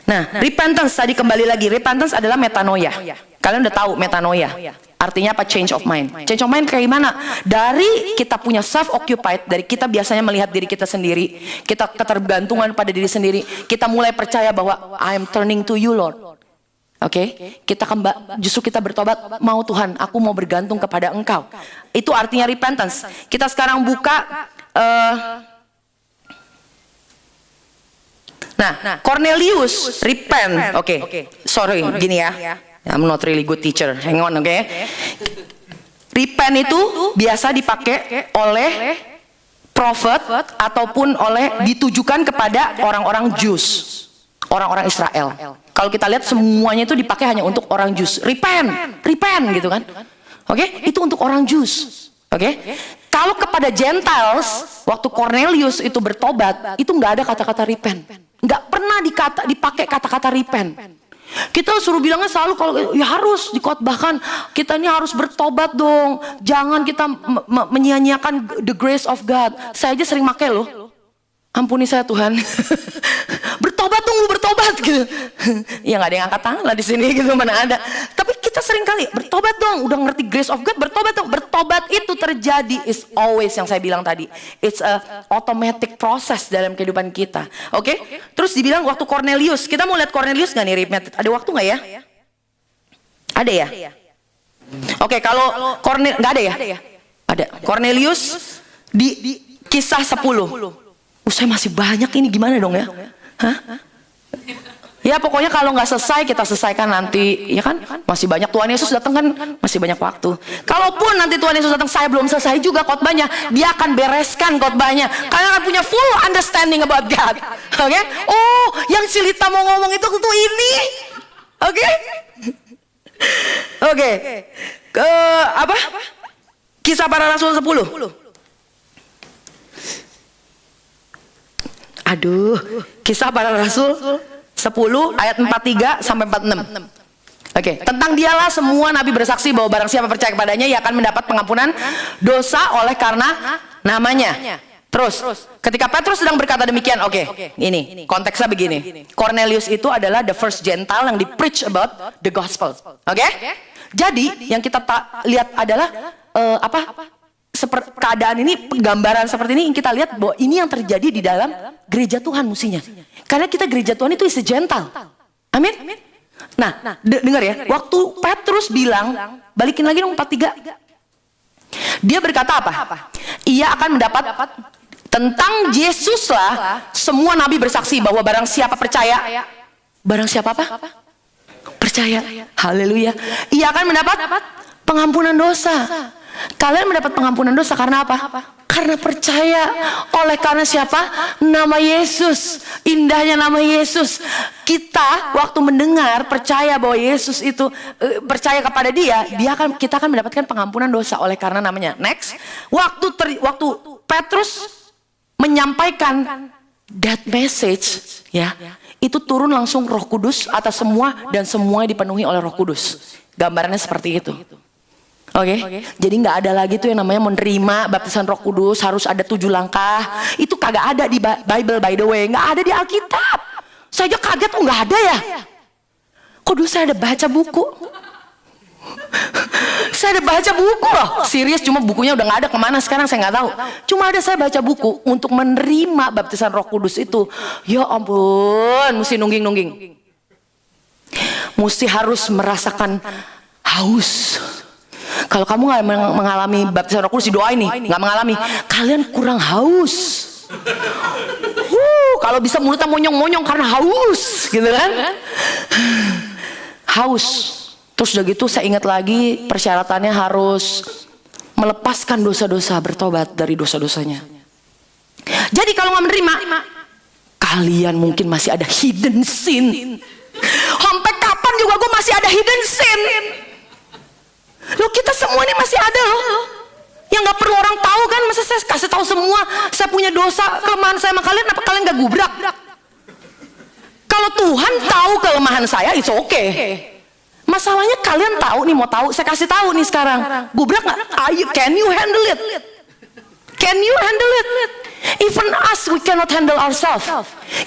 Nah, repentance tadi kembali lagi. Repentance adalah metanoia. Kalian udah tahu metanoia. Artinya apa? Change of mind. Change of mind kayak gimana? Dari kita punya self-occupied, dari kita biasanya melihat diri kita sendiri, kita ketergantungan pada diri sendiri, kita mulai percaya bahwa I am turning to you, Lord. Oke, kita justru kita bertobat, mau Tuhan, aku mau bergantung kepada Engkau. Itu artinya repentance. Kita sekarang buka, nah, Cornelius repent. Oke. Sorry, gini ya. I'm not really good teacher. Hang on, oke. Repent itu biasa dipakai oleh prophet ataupun ditujukan kepada orang-orang Jews, orang-orang Israel. Kalau kita lihat semuanya itu dipakai hanya untuk orang Jews. Repent gitu kan. Oke, itu untuk orang Jews. Oke. Kalau kepada Gentiles, waktu Cornelius itu bertobat, itu nggak ada kata-kata repent. Nggak pernah dipakai kata-kata repent. Kita suruh bilangnya selalu kalau ya harus dikotbahkan, kita ini harus bertobat dong. Jangan kita menyia-nyiakan the grace of God. Saya aja sering pakai loh. Ampuni saya Tuhan. Bertobat gitu. Ya nggak ada yang angkat tangan lah di sini gitu, mana ada. Tapi kita kita sering kali bertobat dong, udah ngerti grace of God, bertobat dong. Bertobat itu terjadi is always yang saya bilang tadi. It's a automatic process dalam kehidupan kita. Oke? Terus dibilang waktu Cornelius, kita mau lihat Cornelius nggak nih? Ada waktu nggak ya? Ada ya? Oke, kalau Cornelius nggak ada ya? Ada. Cornelius di Kisah 10. Saya masih banyak ini, gimana dong ya? Hah? Ya pokoknya kalau nggak selesai kita selesaikan nanti, ya kan? Masih banyak, Tuhan Yesus datang kan, masih banyak waktu. Kalaupun nanti Tuhan Yesus datang saya belum selesai juga khotbahnya, dia akan bereskan khotbahnya. Kalian akan punya full understanding about God. Oke? Oh, yang si Lita mau ngomong itu tuh ini. Oke? Oke. Apa? Kisah Para Rasul 10. Aduh, Kisah Para Rasul 10 ayat 43 sampai 46. Oke, tentang dialah semua nabi bersaksi bahwa barang siapa percaya kepadanya ia akan mendapat pengampunan dosa oleh karena namanya. Terus, ketika Petrus sedang berkata demikian, ini konteksnya begini. Cornelius itu adalah the first Gentile yang di preach about the gospel. Oke? Jadi yang kita lihat adalah seperti keadaan ini, gambaran seperti ini yang kita lihat bahwa ini yang terjadi di dalam gereja Tuhan mestinya. Karena kita gereja Tuhan itu is a Gentile. Amin. Nah, dengar ya. Waktu Petrus bilang, balikin lagi dong 43. Dia berkata apa? Ia akan mendapat tentang Yesus lah. Semua nabi bersaksi bahwa barang siapa percaya, barang siapa apa? Percaya. Haleluya. Ia akan mendapat pengampunan dosa. Kalian mendapat pengampunan dosa karena apa? Karena percaya. Oleh karena siapa? Nama Yesus. Indahnya nama Yesus. Kita waktu mendengar percaya bahwa Yesus itu percaya kepada dia, kita akan mendapatkan pengampunan dosa oleh karena namanya. Next, waktu Petrus menyampaikan that message, ya, itu turun langsung Roh Kudus atas semua dan semua dipenuhi oleh Roh Kudus. Gambarannya seperti itu. Oke. Jadi nggak ada lagi tuh yang namanya menerima baptisan Roh Kudus harus ada 7 langkah. Itu kagak ada di Bible, by the way, nggak ada di Alkitab. Saya aja kaget, nggak ada ya. Kok dulu saya ada baca buku? Saya ada baca buku loh, serius, cuma bukunya udah nggak ada kemana sekarang saya nggak tahu. Cuma ada saya baca buku untuk menerima baptisan Roh Kudus itu. Ya ampun, mesti nungging. Mesti harus merasakan haus. Kalau kamu nggak mengalami baptisan Roh Kudus, didoain nih, nggak mengalami, kalian kurang haus. Kalau bisa mulutnya monyong-monyong karena haus, gitu kan? Haus. Terus udah gitu saya ingat lagi persyaratannya harus melepaskan dosa-dosa, bertobat dari dosa-dosanya. Jadi kalau nggak menerima, kalian mungkin masih ada hidden sin. Sampai kapan juga gue masih ada hidden sin. Loh, kita semua ini masih ada loh. Yang gak perlu orang tahu kan. Masa saya kasih tahu semua saya punya dosa, kelemahan saya sama kalian, apa kalian gak gubrak? Kalau Tuhan tahu kelemahan saya, it's okay. Masalahnya kalian tahu nih, mau tahu, saya kasih tahu nih sekarang. Gubrak gak? Can you handle it? Can you handle it? Even us, we cannot handle ourselves.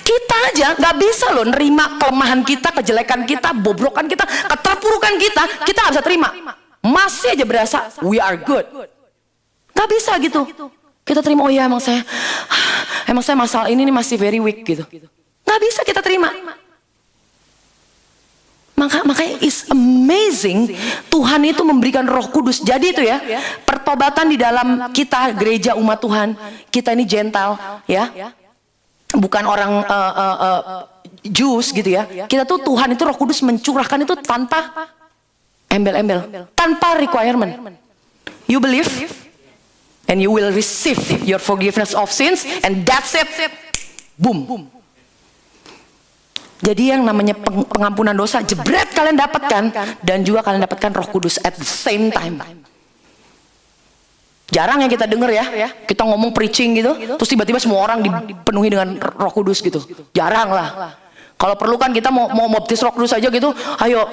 Kita aja gak bisa loh nerima kelemahan kita, kejelekan kita, bobrokan kita, keterpurukan kita gak bisa terima. Masih aja berasa we are good. Gak bisa gitu. Kita terima, oh ya emang saya masalah ini masih very weak gitu. Gak bisa kita terima. Makanya is amazing, Tuhan itu memberikan Roh Kudus. Jadi itu ya, pertobatan di dalam kita gereja umat Tuhan, kita ini Gentile ya, bukan orang Jews gitu ya. Kita tuh Tuhan itu Roh Kudus mencurahkan itu tanpa embel-embel, tanpa requirement. You believe and you will receive your forgiveness of sins, and that's it. Boom. Jadi yang namanya pengampunan dosa, jebret kalian dapatkan, dan juga kalian dapatkan Roh Kudus at the same time. Jarang yang kita dengar ya, kita ngomong preaching gitu, terus tiba-tiba semua orang dipenuhi dengan Roh Kudus gitu. Jarang lah. Kalau perlu kan kita mau baptis Roh Kudus aja gitu. Ayo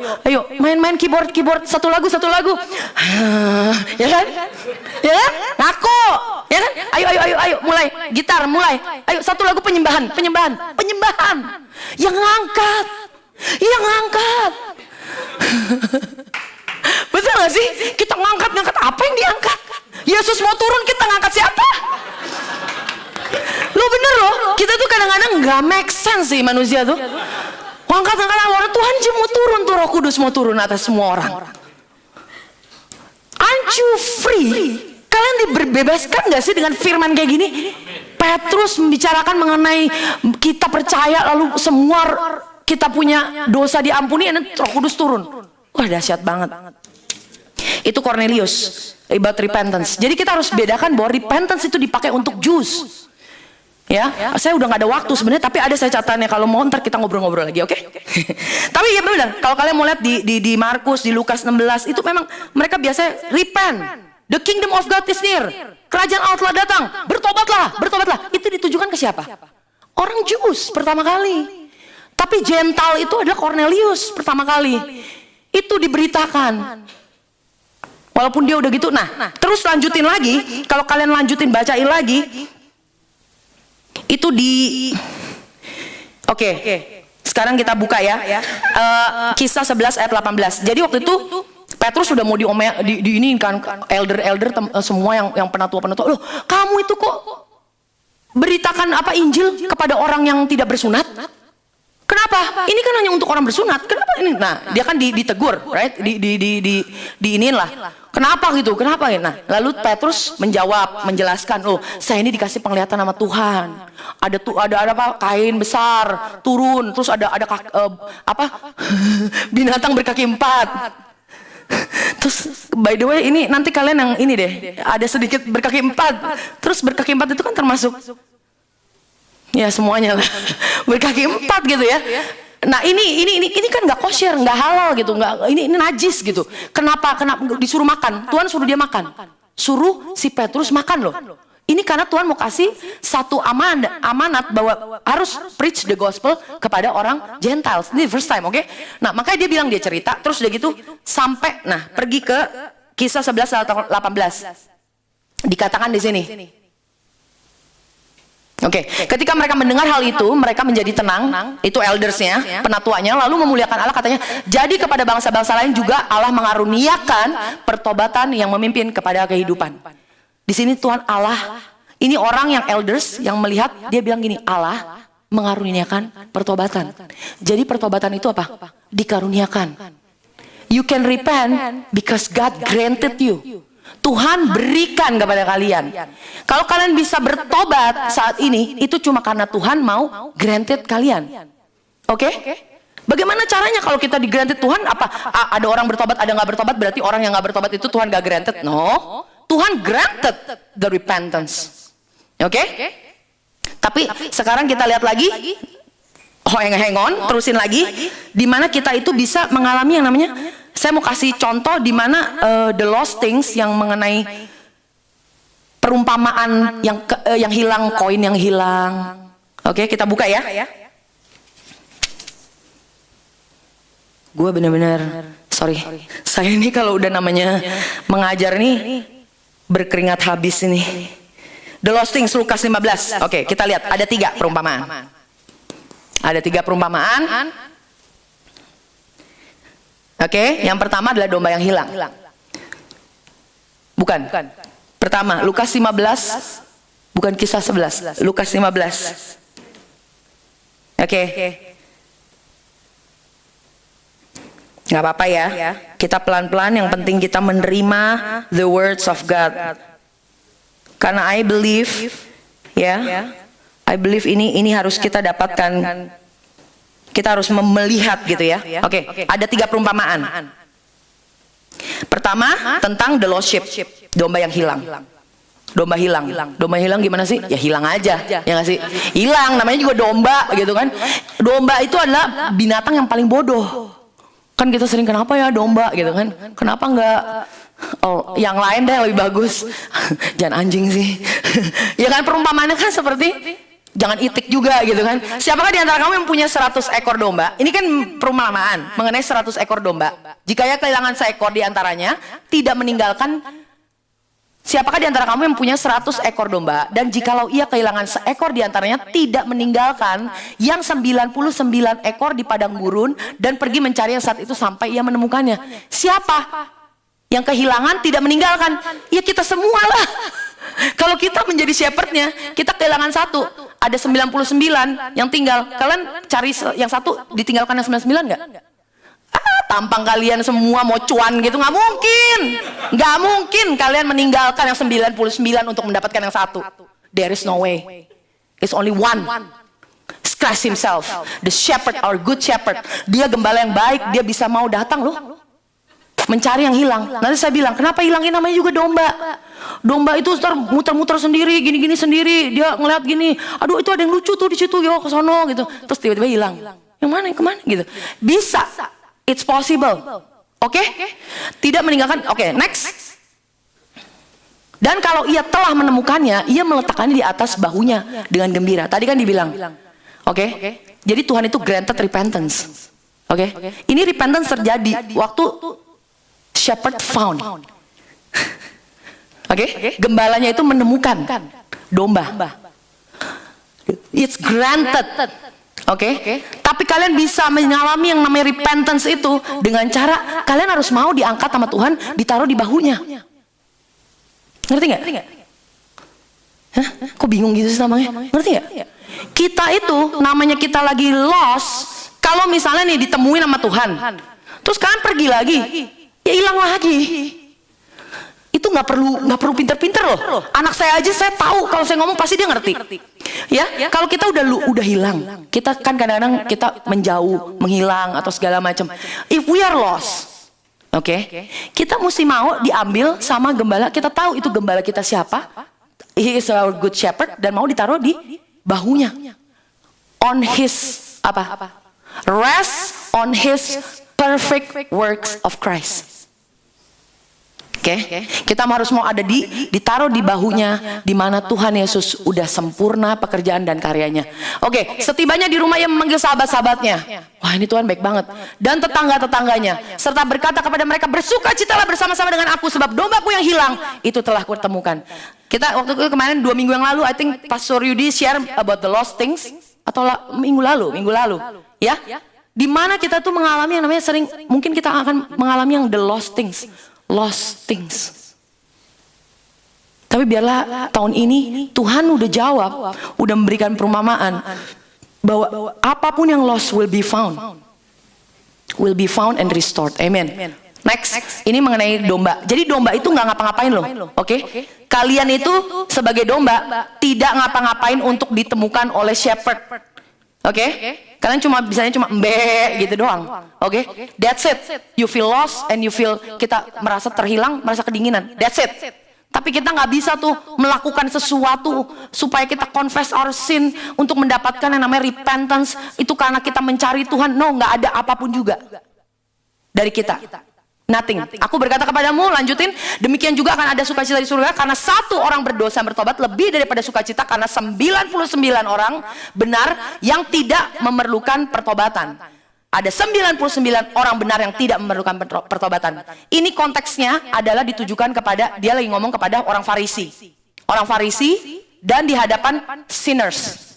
main keyboard satu lagu. Ya kan? Ngaku. Ya kan? Ayo mulai gitar, mulai. Ayo satu lagu penyembahan. Yang ngangkat. gak sih? Kita ngangkat apa yang diangkat? Yesus mau turun, kita ngangkat siapa? Lo bener loh, kita tuh kadang-kadang gak make sense sih manusia tuh. Angkat-angkat orang, Tuhan mau turun tuh, Roh Kudus mau turun atas semua orang. Aren't you free? Kalian dibebaskan gak sih dengan firman kayak gini? Petrus membicarakan mengenai kita percaya lalu semua kita punya dosa diampuni dan Roh Kudus turun. Wah, dahsyat banget. Itu Cornelius, about repentance. Jadi kita harus bedakan bahwa repentance itu dipakai untuk Jews. Ya, saya udah gak ada waktu sebenarnya, tapi ada saya catatannya. Kalau mau ntar kita ngobrol-ngobrol lagi, oke? Tapi ya benar, kalau kalian mau lihat di Markus, di Lukas 16, itu memang mereka biasanya repent. The kingdom of God is near. Kerajaan Allah telah datang. Bertobatlah, bertobatlah. Itu ditujukan ke siapa? Orang Jews pertama kali. Tapi Gentile itu adalah Cornelius pertama kali. Itu diberitakan. Walaupun dia udah gitu. Nah, terus lanjutin lagi. Kalau kalian lanjutin bacain lagi. Itu di Oke. Sekarang kita buka ya. Kisah 11 ayat 18. Jadi waktu itu Petrus sudah mau diinin kan elder semua yang penatua-penatua. Loh, kamu itu kok beritakan apa Injil kepada orang yang tidak bersunat? Kenapa? Ini kan hanya untuk orang bersunat. Kenapa ini? Nah, dia kan ditegur, right? Diinin lah. Kenapa gitu? Kenapa? Nah, lalu Petrus menjelaskan, "Oh, saya ini dikasih penglihatan sama Tuhan. Ada apa? Kain besar turun, terus ada apa? Binatang berkaki 4. Terus by the way ini nanti kalian yang ini deh, ada sedikit berkaki 4. Terus berkaki 4 itu kan termasuk ya semuanya lah. Berkaki 4 gitu ya. Nah ini kan nggak kosher, nggak halal gitu, nggak ini najis gitu. Kenapa disuruh makan? Tuhan suruh dia makan, suruh si Petrus makan loh. Ini karena Tuhan mau kasih satu amanat bahwa harus preach the gospel kepada orang Gentiles. Ini first time, oke? Nah, makanya dia bilang, dia cerita, terus udah gitu sampai, nah pergi ke Kisah 11 ayat 18. Dikatakan di sini. Oke, ketika mereka mendengar hal itu, mereka menjadi tenang. Itu eldersnya, penatuanya, lalu memuliakan Allah, katanya, jadi kepada bangsa-bangsa lain juga Allah mengaruniakan pertobatan yang memimpin kepada kehidupan. Di sini Tuhan Allah, ini orang yang elders yang melihat, dia bilang gini, Allah mengaruniakan pertobatan. Jadi pertobatan itu apa? Dikaruniakan. You can repent because God granted you. Tuhan berikan kepada kalian. Kalau kalian bisa bertobat saat ini, itu cuma karena Tuhan mau granted kalian. Oke? Bagaimana caranya kalau kita di granted Tuhan? Apa? Ada orang bertobat, ada nggak bertobat, berarti orang yang nggak bertobat itu Tuhan nggak granted? No. Tuhan granted the repentance. Oke? Tapi sekarang kita lihat lagi, hang on, terusin lagi, di mana kita itu bisa mengalami yang namanya, saya mau kasih contoh di mana the lost things, yang mengenai perumpamaan yang hilang, koin yang hilang. Oke, kita buka ya. Gue benar-benar sorry, saya ini kalau udah namanya mengajar nih berkeringat habis ini. The Lost Things, Lukas 15. Oke, kita lihat ada 3 perumpamaan. Ada 3 perumpamaan. Oke, yang pertama adalah domba yang hilang. Bukan. Pertama, Lukas 15, bukan Kisah 11. Lukas 15. Oke. Nggak apa-apa ya. Kita pelan-pelan, yang penting kita menerima the words of God. Karena I believe, I believe ini harus kita dapatkan. Kita harus melihat gitu ya. Oke, ada 3 perumpamaan. Pertama, tentang the lost sheep, domba yang hilang. Domba hilang. Domba hilang gimana sih? Ya hilang aja, ya nggak sih? Hilang, namanya juga domba gitu kan. Domba itu adalah binatang yang paling bodoh. Kan kita sering, kenapa ya domba gitu kan? Kenapa nggak yang lain deh lebih bagus? Jangan anjing sih. Ya kan, perumpamaannya kan seperti jangan itik juga gitu kan. Siapakah di antara kamu yang punya 100 ekor domba? Ini kan perumpamaan mengenai 100 ekor domba. Jika ia kehilangan seekor di antaranya, tidak meninggalkan. Siapakah di antara kamu yang punya 100 ekor domba, dan jikalau ia kehilangan seekor di antaranya, tidak meninggalkan yang 99 ekor di padang gurun dan pergi mencari yang saat itu sampai ia menemukannya? Siapa yang kehilangan tidak meninggalkan. Ya kita semua lah. Kalau kita menjadi shepherdnya, kita kehilangan satu, ada 99 yang tinggal. Kalian cari yang satu, ditinggalkan yang 99 nggak? Tampang kalian semua mau cuan gitu, nggak mungkin. Nggak mungkin kalian meninggalkan yang 99 untuk mendapatkan yang satu. There is no way. It's only one. Christ himself, the shepherd, our good shepherd. Dia gembala yang baik, dia bisa mau datang loh, mencari yang hilang. Nanti saya bilang, kenapa hilangin, namanya juga domba. Domba itu muter-muter sendiri, gini-gini sendiri. Dia ngeliat gini, aduh itu ada yang lucu tuh di situ, yo ke sono gitu. Terus tiba-tiba hilang. Yang mana, yang kemana gitu. Bisa, it's possible. Oke? Tidak meninggalkan. Oke, next. Dan kalau ia telah menemukannya, ia meletakkannya di atas bahunya dengan gembira. Tadi kan dibilang, oke? Jadi Tuhan itu granted repentance. Oke? Ini repentance terjadi waktu shepherd found. Oke? Gembalanya itu menemukan domba. It's granted. Oke? Tapi kalian bisa mengalami yang namanya repentance itu dengan cara kalian harus mau diangkat sama Tuhan, ditaruh di bahunya. Ngerti nggak? Hah? Kok bingung gitu sih namanya? Ngerti nggak? Kita itu namanya kita lagi lost. Kalau misalnya nih ditemuin sama Tuhan, terus kalian pergi lagi, ya hilang lagi. Itu nggak perlu pinter-pinter loh. Anak saya aja saya tahu kalau saya ngomong pasti dia ngerti. Ya, kalau kita udah hilang, kita kan kadang-kadang kita menjauh, menghilang atau segala macam. If we are lost, oke, kita mesti mau diambil sama gembala. Kita tahu itu gembala kita siapa. He is our good shepherd dan mau ditaruh di bahunya. On his apa? Rest on his perfect works of Christ. Oke, kita harus mau ada ditaruh di bahunya, di mana Tuhan Yesus udah sempurna pekerjaan dan karyanya. Oke, setibanya di rumah ia memanggil sahabat-sahabatnya. Wah, ini Tuhan baik banget. Dan tetangga-tetangganya, serta berkata kepada mereka, bersukacitalah bersama-sama dengan aku, sebab dombaku yang hilang itu telah kutemukan. Kita waktu itu kemarin 2 minggu yang lalu, I think Pastor Yudi share about the lost things, atau minggu lalu, ya. Di mana kita tuh mengalami yang namanya sering, mungkin kita akan mengalami yang the lost things. Tapi biarlah tahun ini Tuhan udah jawab, udah memberikan perumpamaan bahwa apapun yang lost will be found and restored. Amen. Next, ini mengenai domba. Jadi domba itu nggak ngapa-ngapain loh. Oke? Kalian itu sebagai domba tidak ngapa-ngapain untuk ditemukan oleh shepherd. Oke? Kalian bisanya cuma mbe gitu doang. Oke? That's it. You feel lost and you feel kita merasa terhilang, merasa kedinginan. That's it. Tapi kita nggak bisa tuh melakukan sesuatu supaya kita confess our sin untuk mendapatkan yang namanya repentance. Itu karena kita mencari Tuhan. No, nggak ada apapun juga dari kita. Nothing. Aku berkata kepadamu, lanjutin, demikian juga akan ada sukacita di surga karena satu orang berdosa bertobat lebih daripada sukacita karena 99 orang benar yang tidak memerlukan pertobatan. Ada 99 orang benar yang tidak memerlukan pertobatan. Ini konteksnya adalah ditujukan kepada, dia lagi ngomong kepada orang Farisi. Orang Farisi dan di hadapan sinners.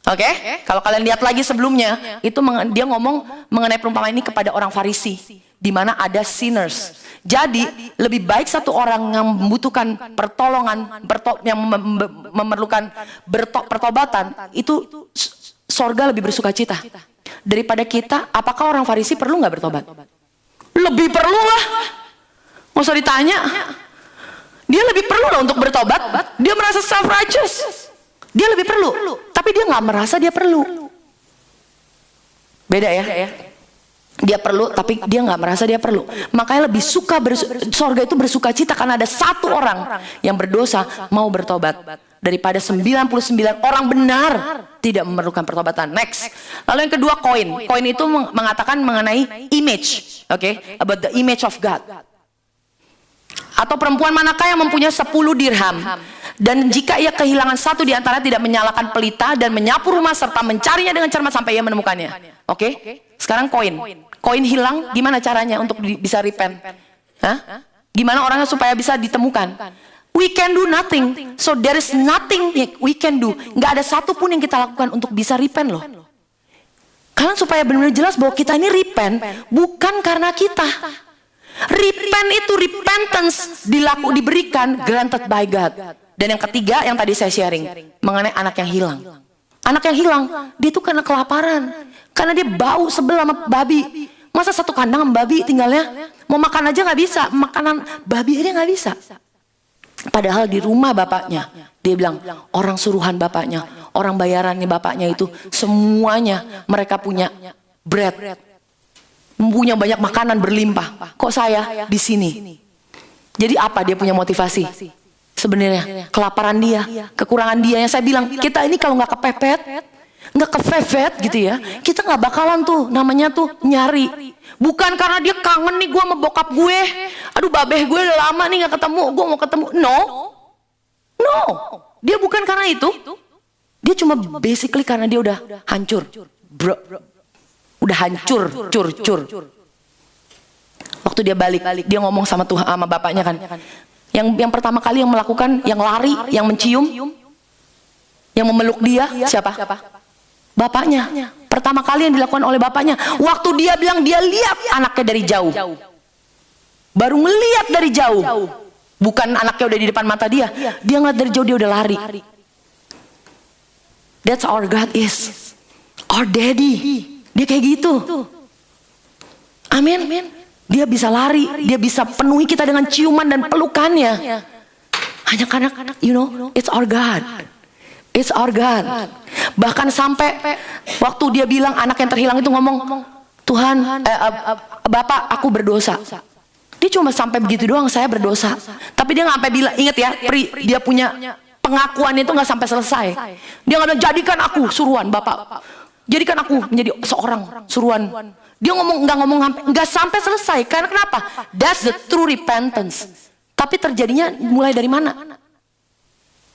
Oke? Kalau kalian lihat lagi sebelumnya, itu dia ngomong mengenai perumpamaan ini kepada orang Farisi. Di mana ada sinners. Jadi lebih baik satu orang yang membutuhkan pertolongan, yang memerlukan pertobatan, itu sorga lebih bersukacita daripada kita. Apakah orang Farisi perlu nggak bertobat? Lebih perlu lah. Nggak usah ditanya. Dia lebih perlu lah untuk bertobat. Dia merasa self righteous. Dia lebih perlu. Tapi dia nggak merasa dia perlu. Beda ya. Dia perlu, tapi dia nggak merasa dia perlu. Makanya lebih suka sorga itu bersukacita karena ada satu orang yang berdosa mau bertobat daripada 99 orang benar tidak memerlukan pertobatan. Next. Lalu yang kedua, koin. Koin itu mengatakan mengenai image, oke? About the image of God. Atau perempuan manakah yang mempunyai 10 dirham dan jika ia kehilangan satu di antara tidak menyalakan pelita dan menyapu rumah serta mencarinya dengan cermat sampai ia menemukannya. Oke? Sekarang koin. Koin hilang, gimana caranya untuk bisa repent? Hah? Gimana orangnya supaya bisa ditemukan? We can do nothing. So there is nothing we can do. Nggak ada satupun yang kita lakukan untuk bisa repent loh. Kalian supaya benar-benar jelas bahwa kita ini repent bukan karena kita. Repent itu repentance diberikan, granted by God. Dan yang ketiga yang tadi saya sharing mengenai anak yang hilang. Anak yang hilang, dia itu karena kelaparan, karena dia bau sebel sama babi. Masa satu kandang sama babi tinggalnya? Mau makan aja nggak bisa, makanan babi aja nggak bisa. Padahal di rumah bapaknya, dia bilang orang suruhan bapaknya, orang bayarannya bapaknya itu semuanya mereka punya bread, punya banyak makanan berlimpah. Kok saya di sini? Jadi apa dia punya motivasi? Sebenarnya kelaparan dia, kekurangan dia. Yang saya bilang kita ini kalau nggak kepepet, nggak kefefet gitu ya, kita nggak bakalan tuh namanya tuh nyari. Bukan karena dia kangen nih gue sama bokap gue, aduh babeh gue udah lama nih nggak ketemu, gue mau ketemu. No, dia bukan karena itu. Dia cuma basically karena dia udah hancur, bro, udah hancur, cur. Waktu dia balik, dia ngomong sama Tuhan, sama bapaknya kan. Yang pertama kali yang melakukan, yang lari, yang mencium, yang memeluk dia, siapa? Bapaknya. Pertama kali yang dilakukan oleh bapaknya. Waktu dia bilang dia lihat anaknya dari jauh. Baru ngelihat dari jauh. Bukan anaknya udah di depan mata dia. Dia ngeliat dari jauh, dia udah lari. That's our God is. Our daddy. Dia kayak gitu. Amin. Dia bisa lari, dia bisa penuhi kita dengan ciuman dan pelukannya. Hanya karena, it's our God. It's our God. Bahkan sampai waktu dia bilang anak yang terhilang itu ngomong, Tuhan, Bapak, aku berdosa. Dia cuma sampai begitu doang, saya berdosa. Tapi dia nggak sampai bilang, ingat ya, dia punya pengakuan itu nggak sampai selesai. Dia nggak bilang, jadikan aku suruhan Bapak. Jadikan aku menjadi seorang suruhan. Dia nggak sampai selesai. Karena kenapa? That's the true repentance. Tapi terjadinya mulai dari mana?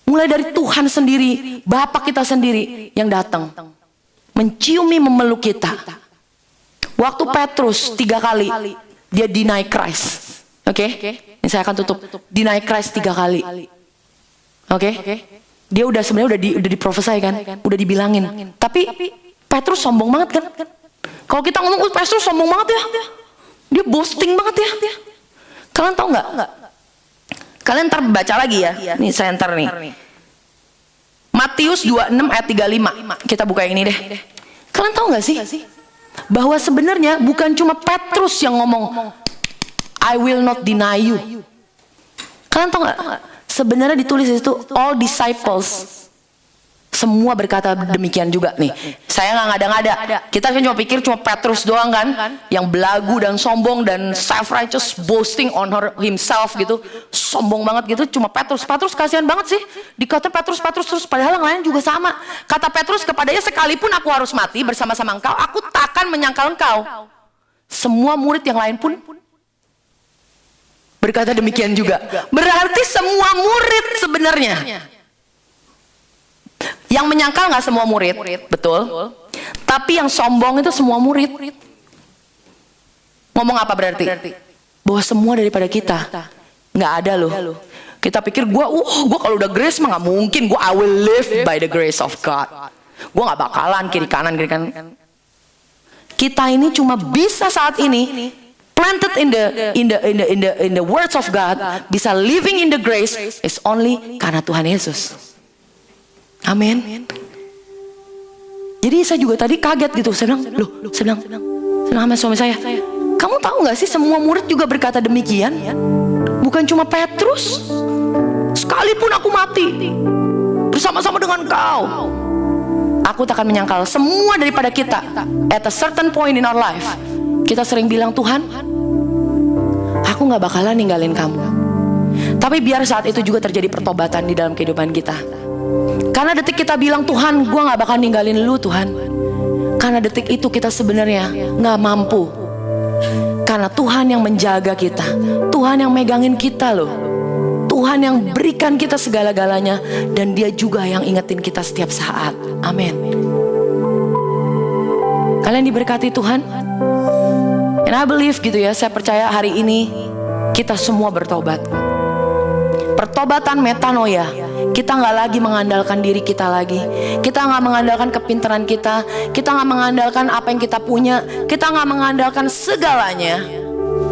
Mulai dari Tuhan sendiri, Bapa kita sendiri yang datang, menciumi, memeluk kita. Waktu Petrus 3 kali dia deny Christ. Oke? Ini saya akan tutup. Deny Christ 3 kali. Oke? Dia sebenarnya udah diprofesai kan? Udah dibilangin. Tapi Petrus sombong banget kan? Kalau kita ngomong, Petrus sombong banget ya. Dia boasting banget ya. Kalian tahu nggak? Kalian ntar baca lagi ya. Nih saya ntar nih. Matius 26 ayat 35. Kita buka yang ini deh. Kalian tahu nggak sih? Bahwa sebenarnya bukan cuma Petrus yang ngomong, I will not deny you. Kalian tahu nggak? Sebenarnya ditulis itu all disciples. Semua berkata demikian juga nih. Saya nggak ngada-ngada. Kita cuma pikir cuma Petrus doang kan, yang belagu dan sombong dan self-righteous, boasting on himself gitu, sombong banget gitu. Cuma Petrus kasihan banget sih. Dikata Petrus terus, padahal yang lain juga sama. Kata Petrus kepadanya, sekalipun aku harus mati bersama-sama engkau, aku takkan menyangkal engkau. Semua murid yang lain pun berkata demikian juga. Berarti semua murid sebenarnya. Yang menyangkal nggak semua murid, betul. Tapi yang sombong itu semua murid. Ngomong apa berarti? Bahwa semua daripada kita nggak ada loh. Kita pikir gue kalau udah grace mah nggak mungkin. Gue I will live by the grace of God. Gue nggak bakalan kiri kanan. Kita ini cuma bisa saat ini planted in the words of God, bisa living in the grace is only karena Tuhan Yesus. Amin. Jadi saya juga tadi kaget gitu. Saya bilang, saya bilang sama suami saya, kamu tahu nggak sih semua murid juga berkata demikian? Bukan cuma Petrus. Sekalipun aku mati bersama-sama dengan kau, aku tak akan menyangkal. Semua daripada kita, at a certain point in our life, kita sering bilang, Tuhan, aku nggak bakalan ninggalin kamu. Tapi biar saat itu juga terjadi pertobatan di dalam kehidupan kita. Karena detik kita bilang, Tuhan, gue gak bakal ninggalin lu Tuhan. Karena detik itu kita sebenarnya gak mampu. Karena Tuhan yang menjaga kita, Tuhan yang megangin kita loh. Tuhan yang berikan kita segala-galanya. Dan dia juga yang ingetin kita setiap saat. Amin. Kalian diberkati Tuhan. And I believe gitu ya, saya percaya hari ini kita semua bertobat. Pertobatan metanoia. Kita nggak lagi mengandalkan diri kita lagi. Kita nggak mengandalkan kepintaran kita. Kita nggak mengandalkan apa yang kita punya. Kita nggak mengandalkan segalanya.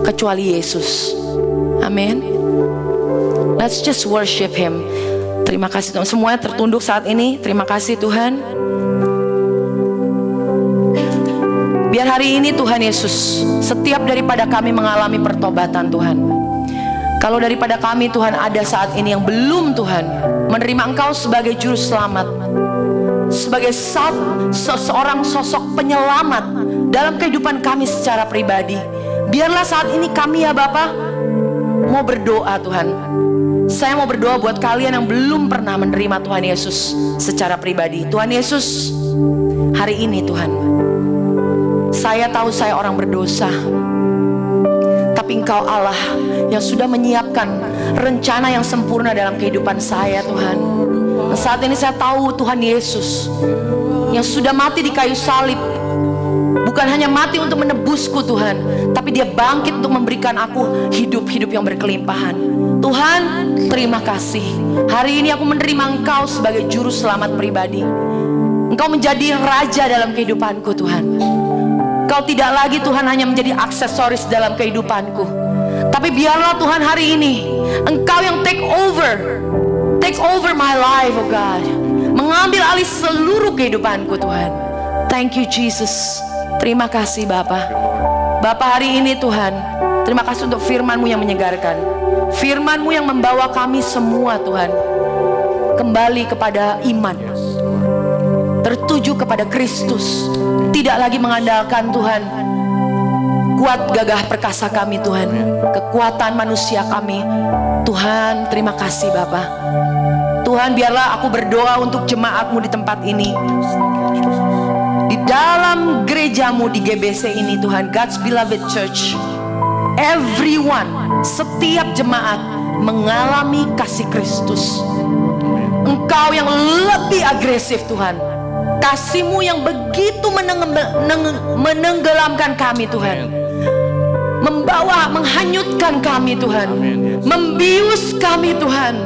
kecuali Yesus. Amin. Let's just worship Him. Terima kasih Tuhan. Semuanya tertunduk saat ini. Terima kasih Tuhan. Biar hari ini Tuhan Yesus, setiap daripada kami mengalami pertobatan Tuhan. Kalau daripada kami Tuhan ada saat ini yang belum Tuhan menerima Engkau sebagai juru selamat, sebagai seorang sosok penyelamat dalam kehidupan kami secara pribadi, biarlah saat ini kami ya Bapa mau berdoa Tuhan. Saya mau berdoa buat kalian yang belum pernah menerima Tuhan Yesus secara pribadi. Tuhan Yesus, hari ini Tuhan, saya tahu saya orang berdosa, tapi Engkau Allah yang sudah menyiapkan rencana yang sempurna dalam kehidupan saya Tuhan. Dan saat ini saya tahu Tuhan Yesus yang sudah mati di kayu salib, bukan hanya mati untuk menebusku Tuhan, tapi Dia bangkit untuk memberikan aku hidup-hidup yang berkelimpahan. Tuhan, terima kasih. Hari ini aku menerima Engkau sebagai juru selamat pribadi. Engkau menjadi raja dalam kehidupanku Tuhan. Engkau tidak lagi Tuhan hanya menjadi aksesoris dalam kehidupanku, tapi biarlah Tuhan hari ini Engkau yang take over my life, oh God. Mengambil alih seluruh kehidupanku Tuhan. Thank you Jesus. Terima kasih Bapa. Bapa hari ini Tuhan, terima kasih untuk firman-Mu yang menyegarkan, firman-Mu yang membawa kami semua Tuhan kembali kepada iman, tertuju kepada Kristus. Tidak lagi mengandalkan Tuhan kuat gagah perkasa kami Tuhan, kekuatan manusia kami. Tuhan terima kasih Bapa. Tuhan biarlah aku berdoa untuk jemaat-Mu di tempat ini, di dalam gereja-Mu di GBC ini Tuhan, God's Beloved Church. Everyone, setiap jemaat mengalami kasih Kristus. Engkau yang lebih agresif Tuhan, kasih-Mu yang begitu menenggelamkan kami Tuhan, membawa, menghanyutkan kami Tuhan, membius kami Tuhan.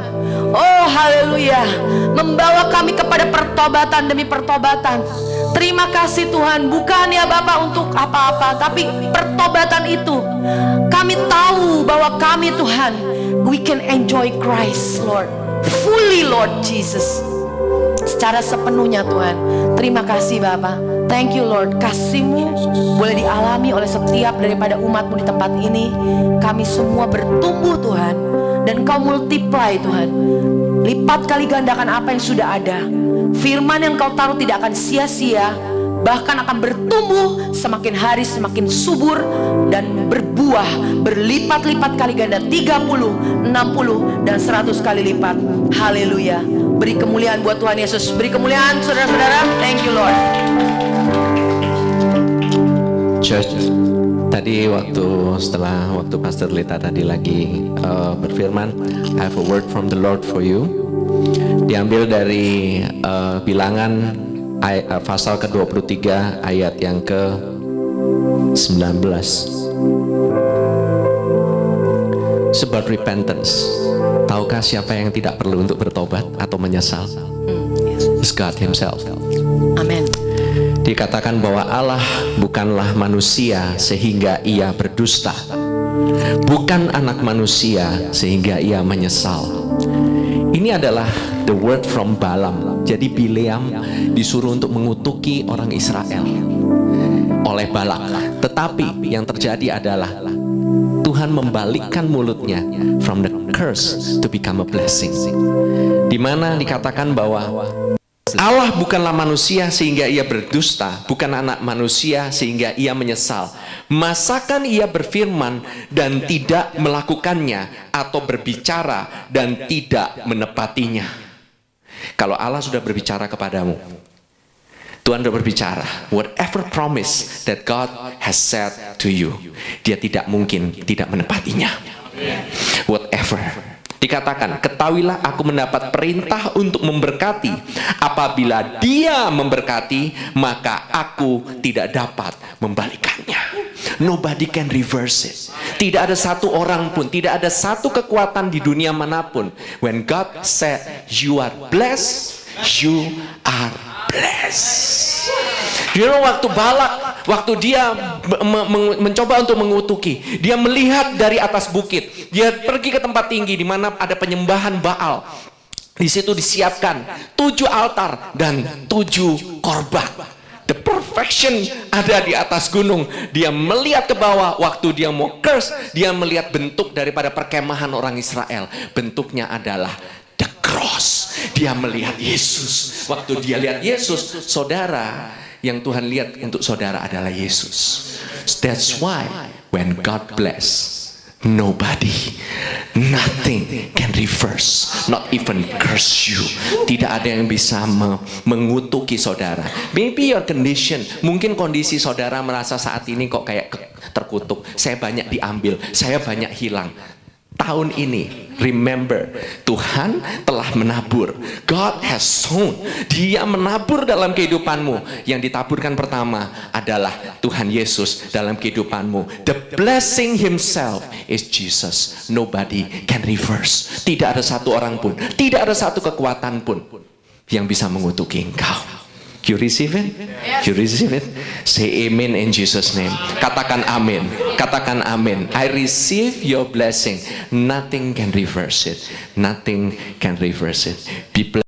Oh haleluya, membawa kami kepada pertobatan demi pertobatan. Terima kasih Tuhan, bukan ya Bapak untuk apa-apa, tapi pertobatan itu kami tahu bahwa kami Tuhan, we can enjoy Christ Lord, fully Lord Jesus, secara sepenuhnya Tuhan. Terima kasih Bapa. Thank you Lord, kasih-Mu boleh dialami oleh setiap daripada umat-Mu di tempat ini. Kami semua bertumbuh Tuhan, dan Kau multiply Tuhan, lipat kali gandakan apa yang sudah ada. Firman yang Kau taruh tidak akan sia-sia, bahkan akan bertumbuh semakin hari semakin subur dan berbuah berlipat-lipat kali ganda, 30, 60 dan 100 kali lipat. Haleluya. Beri kemuliaan buat Tuhan Yesus. Beri kemuliaan saudara-saudara. Thank you Lord. Church, tadi setelah waktu Pastor Lita tadi lagi berfirman, I have a word from the Lord for you. Diambil dari Bilangan pasal ke-23 ayat yang ke-19. It's about repentance. Tahukah siapa yang tidak perlu untuk bertobat atau menyesal? It's God Himself. Amin. Dikatakan bahwa Allah bukanlah manusia sehingga Ia berdusta, bukan anak manusia sehingga Ia menyesal. Ini adalah the word from Balaam. Jadi Bileam disuruh untuk mengutuki orang Israel oleh Balak. Tetapi yang terjadi adalah Tuhan membalikkan mulutnya from the curse to become a blessing. Di mana dikatakan bahwa Allah bukanlah manusia sehingga Ia berdusta, bukan anak manusia sehingga Ia menyesal. Masakan Ia berfirman dan tidak melakukannya, atau berbicara dan tidak menepatinya? Kalau Allah sudah berbicara kepadamu, Tuhan sudah berbicara, whatever promise that God has said to you, Dia tidak mungkin tidak menepatinya. Whatever. Dikatakan, ketahuilah aku mendapat perintah untuk memberkati. Apabila Dia memberkati, maka aku tidak dapat membalikannya. Nobody can reverse it. Tidak ada satu orang pun, tidak ada satu kekuatan di dunia manapun. When God said you are blessed, you are blessed. You know, waktu Balak waktu dia mencoba untuk mengutuki, dia melihat dari atas bukit, dia pergi ke tempat tinggi di mana ada penyembahan Baal. Di situ disiapkan 7 altar dan 7 korban. The perfection ada di atas gunung. Dia melihat ke bawah, waktu dia mau curse, dia melihat bentuk daripada perkemahan orang Israel. Bentuknya adalah the cross. Dia melihat Yesus. Waktu dia lihat Yesus, saudara, yang Tuhan lihat untuk saudara adalah Yesus. That's why when God bless, nobody, nothing can reverse, not even curse you. Tidak ada yang bisa mengutuki saudara. Maybe your condition, mungkin kondisi saudara merasa saat ini kok kayak terkutuk. Saya banyak diambil, saya banyak hilang. Tahun ini, remember, Tuhan telah menabur. God has sown. Dia menabur dalam kehidupanmu. Yang ditaburkan pertama adalah Tuhan Yesus dalam kehidupanmu. The blessing himself is Jesus. Nobody can reverse. Tidak ada satu orang pun, tidak ada satu kekuatan pun yang bisa mengutuki engkau. You receive it? You receive it? Say amen in Jesus' name. Katakan amin. Katakan amin. I receive your blessing. Nothing can reverse it. Nothing can reverse it. Be blessed.